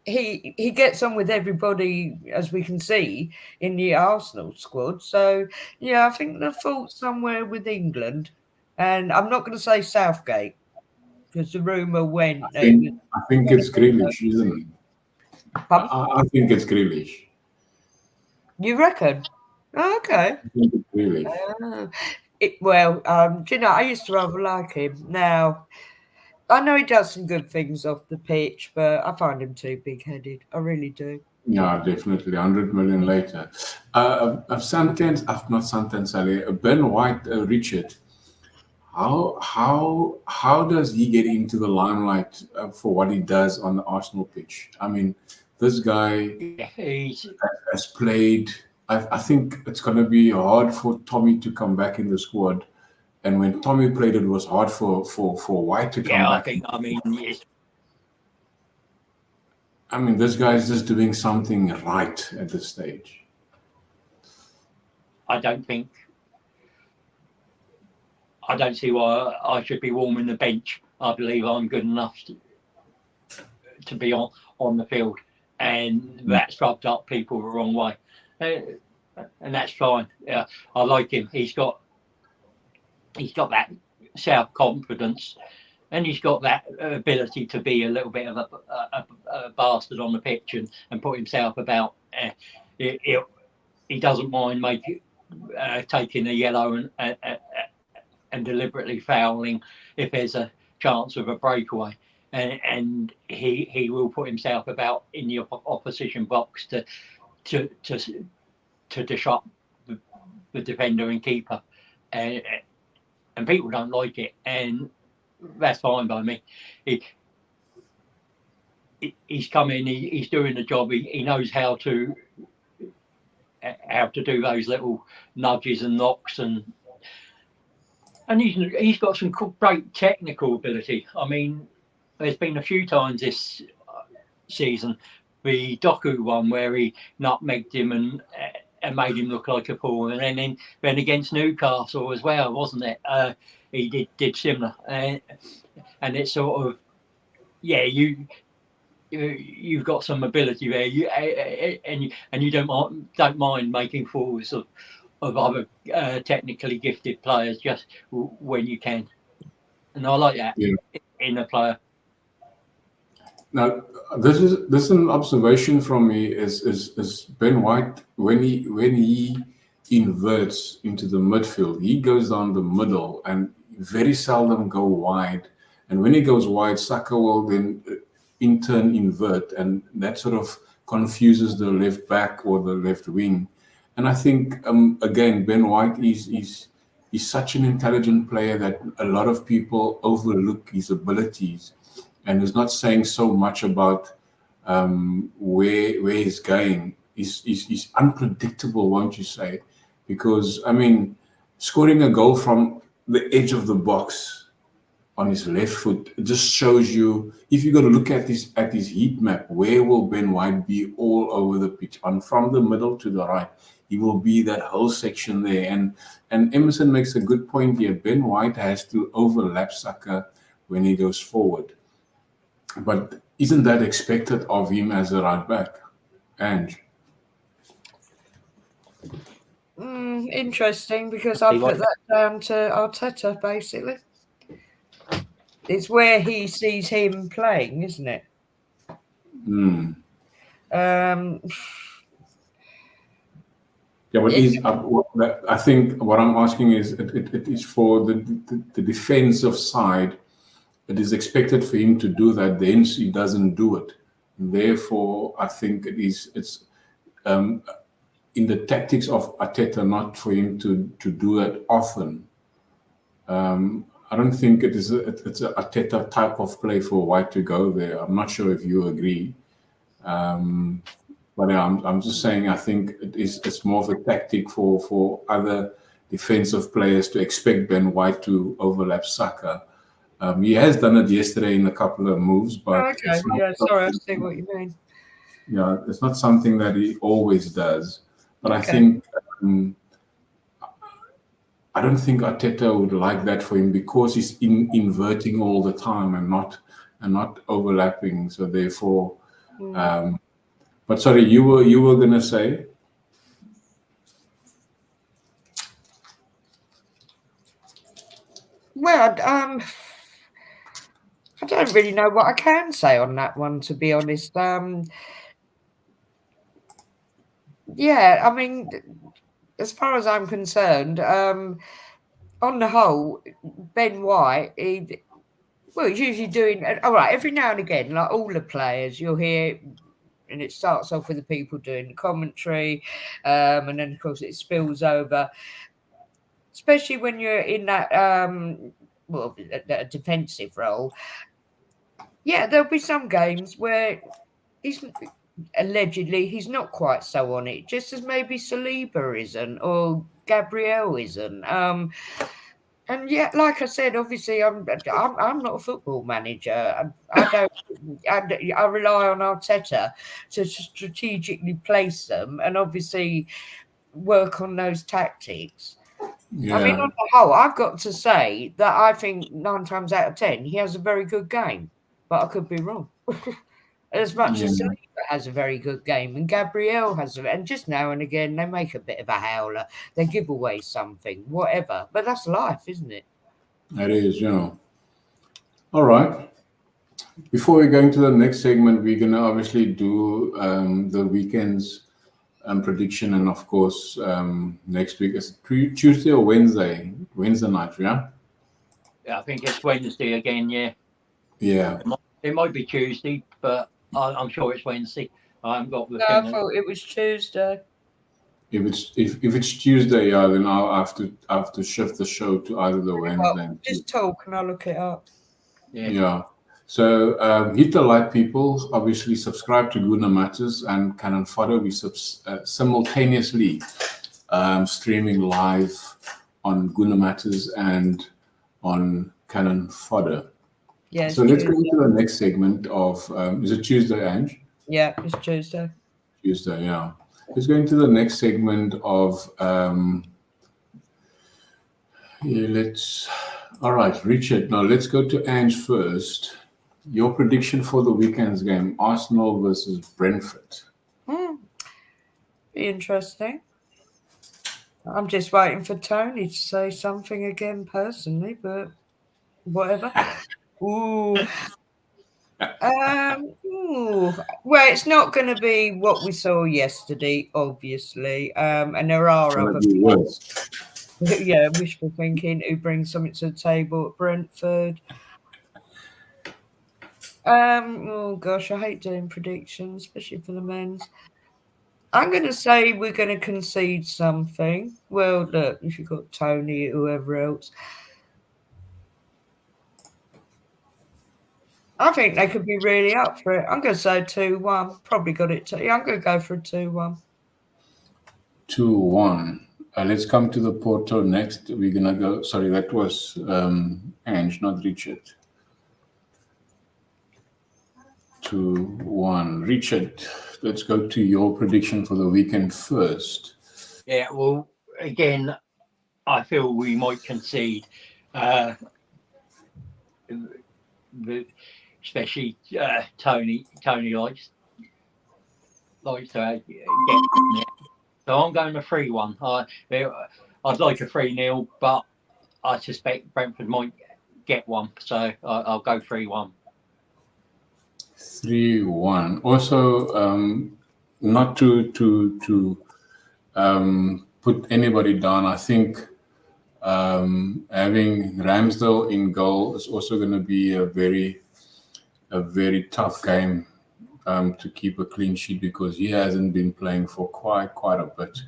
He gets on with everybody, as we can see in the Arsenal squad. So yeah, I think the fault's somewhere with England, and I'm not going to say Southgate because the rumor went. I think it's Grealish, isn't it? I think it's Grealish. You reckon? Oh, okay. I think it's Grealish. I used to rather like him. Now, I know he does some good things off the pitch, but I find him too big-headed. I really do. Yeah, definitely. 100 million later. Not Santan Sally, Ben White, Richard. How does he get into the limelight for what he does on the Arsenal pitch? I mean, this guy has played. I think it's going to be hard for Tommy to come back in the squad. And when Tommy played, it was hard for White to come back. I mean, this guy is just doing something right at this stage. I don't think I don't see why I should be warming the bench. I believe I'm good enough to be on the field, and that's rubbed up people the wrong way, and that's fine. Yeah, I like him. He's got that self confidence, and he's got that ability to be a little bit of a bastard on the pitch and put himself about. He doesn't mind taking a yellow and deliberately fouling if there's a chance of a breakaway, and he will put himself about in the opposition box to disrupt the defender and keeper, and people don't like it, and that's fine by me. He's come in, he's doing the job, he knows how to do those little nudges and knocks, and he's got some great technical ability. I mean, there's been a few times this season, the Doku one where he nutmegged him and made him look like a fool, and then against Newcastle as well, wasn't it? He did similar, and it's sort of, yeah, you've got some ability there, and you don't mind making fools of other technically gifted players just when you can, and I like that in a player. Now, this is an observation from me. Is Ben White, when he inverts into the midfield, he goes down the middle and very seldom go wide. And when he goes wide, Saka will then in turn invert, and that sort of confuses the left back or the left wing. And I think again, Ben White is such an intelligent player that a lot of people overlook his abilities, and is not saying so much about where he's going. He's unpredictable, won't you say? Because I mean, scoring a goal from the edge of the box on his left foot, it just shows you, if you got to look at his heat map, where will Ben White be all over the pitch? And from the middle to the right, he will be that whole section there. And Emerson makes a good point here. Ben White has to overlap Saka when he goes forward. But isn't that expected of him as a right back? Ange? Interesting, because I put that down to Arteta, basically. It's where he sees him playing, isn't it? Yeah, but I think what I'm asking is, it is for the defensive side. It is expected for him to do that. Then he doesn't do it. And therefore, I think it's in the tactics of Arteta not for him to do it often. I don't think it's a Arteta type of play for White to go there. I'm not sure if you agree. But yeah, I'm just saying, I think it's more of a tactic for other defensive players to expect Ben White to overlap Saka. He has done it yesterday in a couple of moves, but okay, sorry, I see what you mean. Yeah, it's not something that he always does. But I think I don't think Arteta would like that for him, because he's inverting all the time and not overlapping. So therefore, but sorry, you were gonna say. Well, I don't really know what I can say on that one, to be honest. Yeah, I mean, as far as I'm concerned, on the whole, Ben White, he's usually doing all right every now and again, like all the players. You'll hear, and it starts off with the people doing the commentary, and then of course it spills over, especially when you're in that that defensive role. Yeah, there'll be some games where he's not quite so on it, just as maybe Saliba isn't or Gabriel isn't. And yeah, like I said, obviously I'm not a football manager. I rely on Arteta to strategically place them and obviously work on those tactics. Yeah. I mean, on the whole, I've got to say that I think 9 times out of 10 he has a very good game, but I could be wrong. As much as Yeah. Saliba has a very good game and Gabrielle has and just now and again they make a bit of a howler. They give away something, whatever. But that's life, isn't it? It is, you know. All right. Before we go into the next segment, we're going to obviously do the weekend's prediction. And of course, next week is Tuesday or Wednesday? Wednesday night, yeah? I think it's Wednesday again. Yeah. Yeah. It might be Tuesday, but I'm sure it's Wednesday. I haven't got the No, I thing. thought it was Tuesday. If it's Tuesday, yeah, then I'll have to shift the show to either the Wednesday. Well, just talk and I'll look it up. Yeah. So hit the like, people. Obviously, subscribe to Guna Matters and Cannon Fodder. We simultaneously streaming live on Guna Matters and on Cannon Fodder. Yeah. So let's go into the next segment of is it Tuesday, Ange? Yeah, it's Tuesday. Tuesday, yeah. Let's go into the next segment of all right, Richard. Now let's go to Ange first. Your prediction for the weekend's game, Arsenal versus Brentford. Be interesting. I'm just waiting for Tony to say something again personally, but whatever. Ooh. Well, it's not going to be what we saw yesterday, obviously. And there are other people, yeah, wishful thinking, who bring something to the table at Brentford. Oh gosh, I hate doing predictions, especially for the men's. I'm going to say we're going to concede something. Well, look, if you've got Tony, whoever else. I think they could be really up for it. I'm going to say 2-1. Probably got it. Yeah, I'm going to go for a 2-1. 2-1. Let's come to the Porto next. We're going to go. Sorry, that was Ange, not Richard. 2-1. Richard, let's go to your prediction for the weekend first. Yeah, well, again, I feel we might concede. Especially Tony likes to get. So I'm going to 3-1. I'd like a 3-0, but I suspect Brentford might get one, so I'll go 3-1. 3-1. Also, not to put anybody down. I think having Ramsdale in goal is also going to be a very tough game to keep a clean sheet because he hasn't been playing for quite a bit.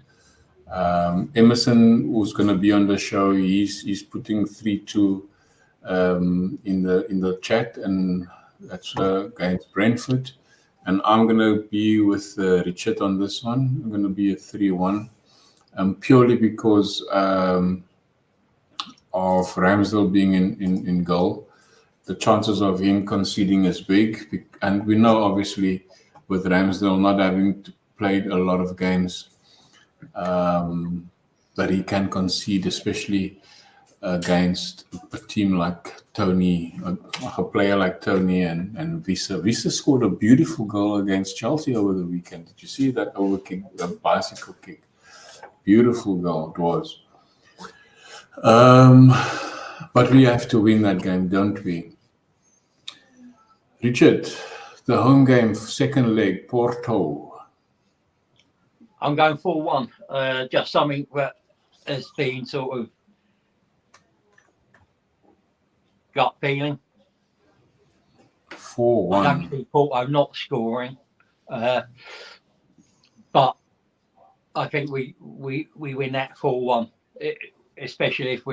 Emerson, who's going to be on the show, he's putting 3-2 in the chat, and that's against Brentford. And I'm going to be with Richard on this one. I'm going to be a 3-1, purely because of Ramsdale being in goal. The chances of him conceding is big, and we know obviously with Ramsdale not having played a lot of games that he can concede, especially against a team like Tony, a player like Tony and Visa. Visa scored a beautiful goal against Chelsea over the weekend. Did you see that overkick, the bicycle kick? Beautiful goal it was. But we have to win that game, don't we? Richard, the home game, second leg, Porto. I'm going 4-1. Just something that has been sort of gut feeling. 4-1. I don't see Porto not scoring, but I think we win that 4-1, especially if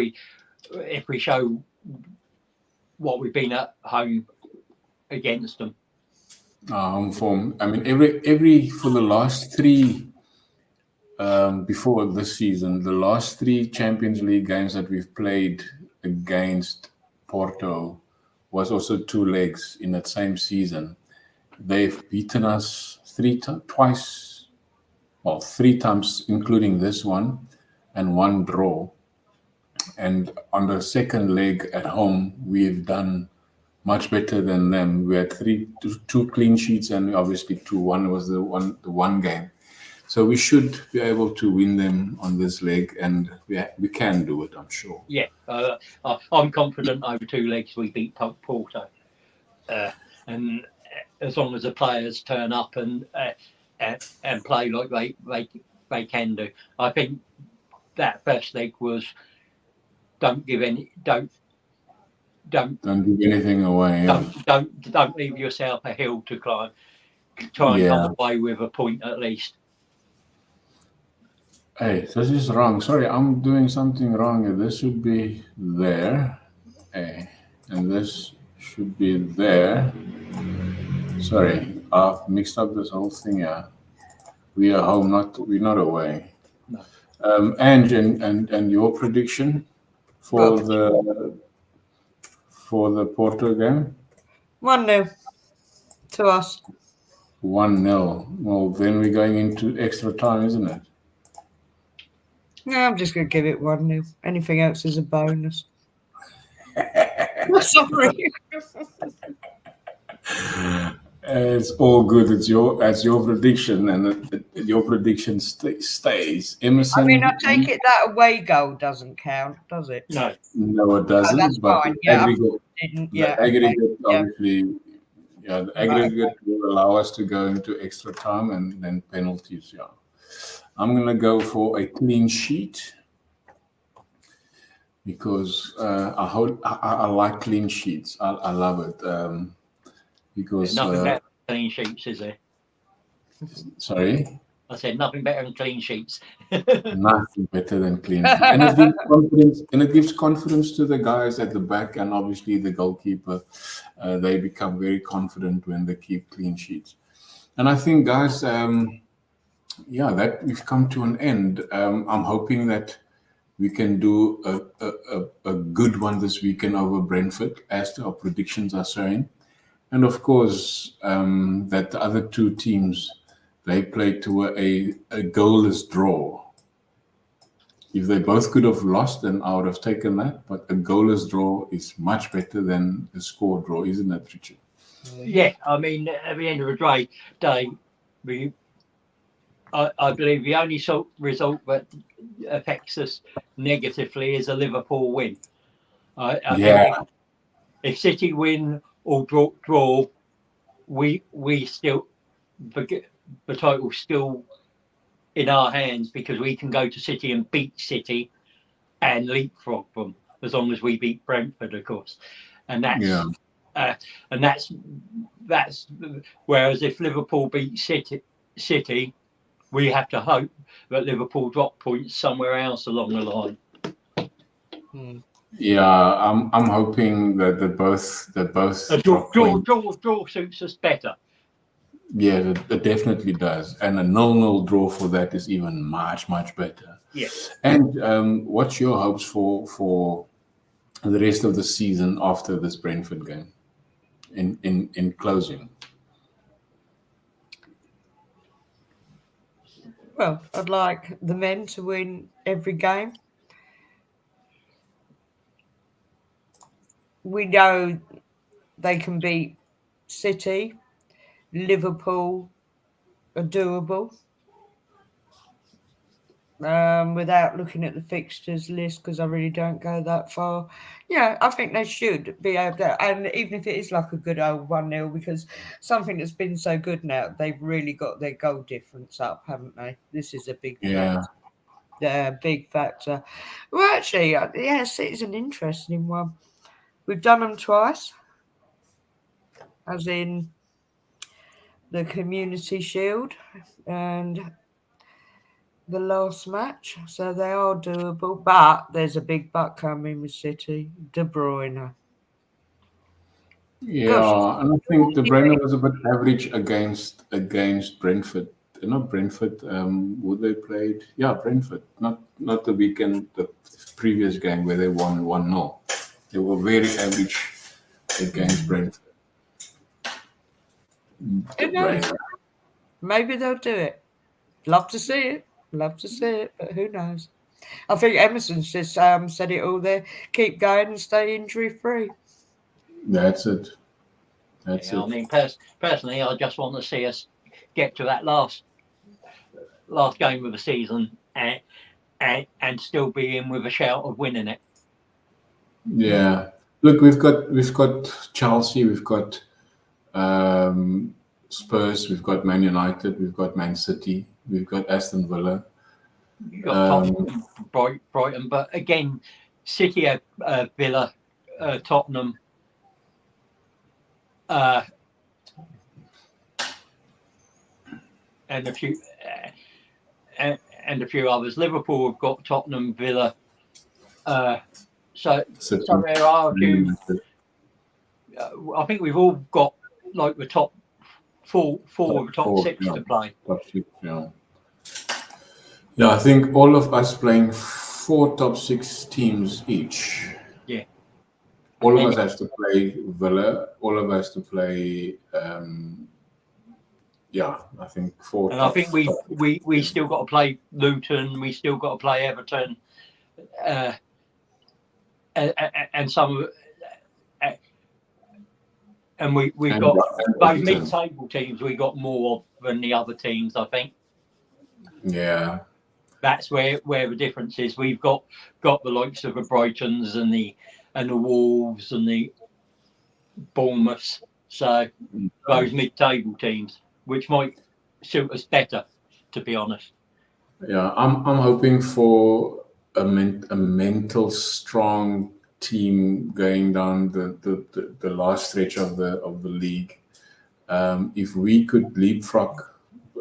we show what we've been at home against them. Home form. I mean, every for the last three before this season, the last three Champions League games that we've played against Porto was also 2 legs in that same season. They've beaten us 3 times, including this one, and 1 draw. And on the second leg at home, we've done much better than them. We had two clean sheets, and obviously 2-1 was the one game. So we should be able to win them on this leg, and we can do it, I'm sure. Yeah, I'm confident over 2 legs we beat Porto, and as long as the players turn up and play like they can do. I think that first leg was don't give anything away. Yeah. Don't leave yourself a hill to climb. Try and come away with a point at least. Hey, this is wrong. Sorry, I'm doing something wrong here. This should be there. Hey, and this should be there. Sorry, I've mixed up this whole thing here. We are home, we're not away. No. Ange, and your prediction for the Porto game? 1-0 to us. 1-0. Well, then we're going into extra time, isn't it? Yeah, I'm just going to give it 1-0. Anything else is a bonus. Sorry. It's all good. It's your prediction, and your prediction stays. Emerson. I mean, I take it that away goal doesn't count, does it? No, it doesn't. That's but fine. Yeah, the aggregate, obviously, the aggregate will allow us to go into extra time and then penalties. Yeah, I'm going to go for a clean sheet because I like clean sheets. I love it. Because nothing better than clean sheets, is there? Sorry? I said nothing better than clean sheets. Nothing better than clean sheets. And it gives confidence, to the guys at the back, and obviously the goalkeeper. They become very confident when they keep clean sheets. And I think, guys, that we've come to an end. I'm hoping that we can do a good one this weekend over Brentford, as our predictions are showing. And of course, that the other two teams, they played to a goalless draw. If they both could have lost, then I would have taken that. But a goalless draw is much better than a score draw, isn't it, Richard? Yeah, I mean, at the end of the day, I believe the only result that affects us negatively is a Liverpool win. I think if City win or draw, we still the title's still in our hands because we can go to City and beat City and leapfrog them as long as we beat Brentford, of course. And that's whereas if Liverpool beat City, we have to hope that Liverpool drop points somewhere else along the line. Yeah, I'm hoping that both draw suits us better. Yeah, it definitely does, and a 0-0 draw for that is even much better. Yes. And what's your hopes for the rest of the season after this Brentford game? In closing. Well, I'd like the men to win every game. We know they can beat City, Liverpool are doable. Without looking at the fixtures list, because I really don't go that far. Yeah, I think they should be able to, and even if it is like a good old 1-0, because something that's been so good now, they've really got their goal difference up, haven't they? This is a big factor. Yeah, big factor. Well, actually, yes, it is an interesting one. We've done them twice, as in the Community Shield and the last match, so they are doable, but there's a big but coming with City. De Bruyne. Yeah, and I think De Bruyne was a bit average against Brentford. Not Brentford. Would they played? Yeah, Brentford. Not the weekend, the previous game where they won 1-0. They were very average against Brentford. Maybe they'll do it. Love to see it, but who knows? I think Emerson's just said it all there. Keep going and stay injury free. That's it. That's Yeah, it. I mean, personally, I just want to see us get to that last game of the season and still be in with a shout of winning it. Yeah. Look, we've got Chelsea, we've got Spurs, we've got Man United, we've got Man City, we've got Aston Villa. You got Tottenham, Brighton, but again, City, Villa, Tottenham, and a few others. Liverpool have got Tottenham, Villa. So there are a few. I think we've all got like the top four of the top six to play. Top six, yeah. Yeah, I think all of us playing 4 top 6 teams each. Yeah. All of us has to play Villa. All of us to play. I think 4. And I think we still got to play Luton. We still got to play Everton, and some. And we've got those mid-table teams. We got more than the other teams, I think. Yeah. That's where the difference is. We've got the likes of the Brightons and the Wolves and the Bournemouths. So those mid-table teams, which might suit us better, to be honest. Yeah, I'm hoping for a mental strong team going down the last stretch of the league. If we could leapfrog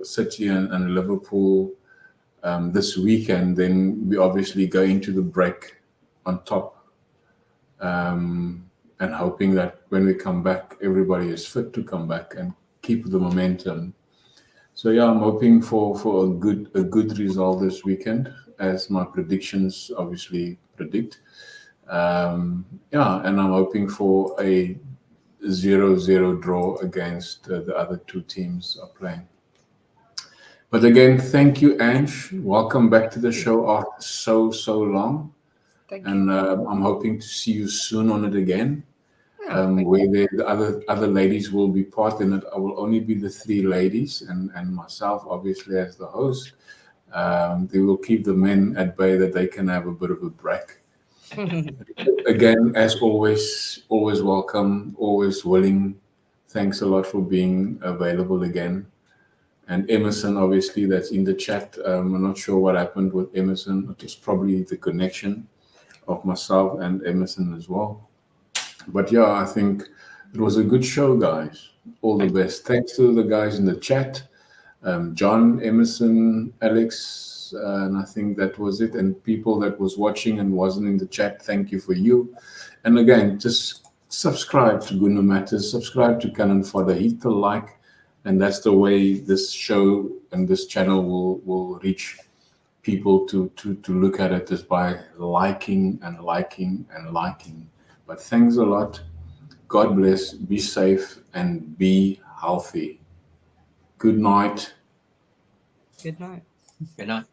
City and Liverpool this weekend, then we obviously go into the break on top, and hoping that when we come back, everybody is fit to come back and keep the momentum. So yeah, I'm hoping for a good result this weekend, as my predictions obviously predict. And I'm hoping for a 0-0 draw against the other 2 teams are playing. But again, thank you, Ange. Welcome back to the show after so long. Thank and you. I'm hoping to see you soon on it again. Oh, Where the other ladies will be part in it. I will only be the 3 ladies and myself, obviously, as the host. They will keep the men at bay that they can have a bit of a break. Again, as always welcome, always willing. Thanks a lot for being available again. And Emerson, obviously, that's in the chat. I'm not sure what happened with Emerson. It was probably the connection of myself and Emerson as well. But yeah, I think it was a good show, guys. All the best. Thanks to the guys in the chat. John, Emerson, Alex, and I think that was it. And people that was watching and wasn't in the chat, thank you for you. And again, just subscribe to Gunnar Matters, subscribe to Cannon Fodder, hit the like, and that's the way this show and this channel will reach people to look at it, is by liking and liking and liking. But thanks a lot. God bless, be safe, and be healthy. Good night. Good night. Good night.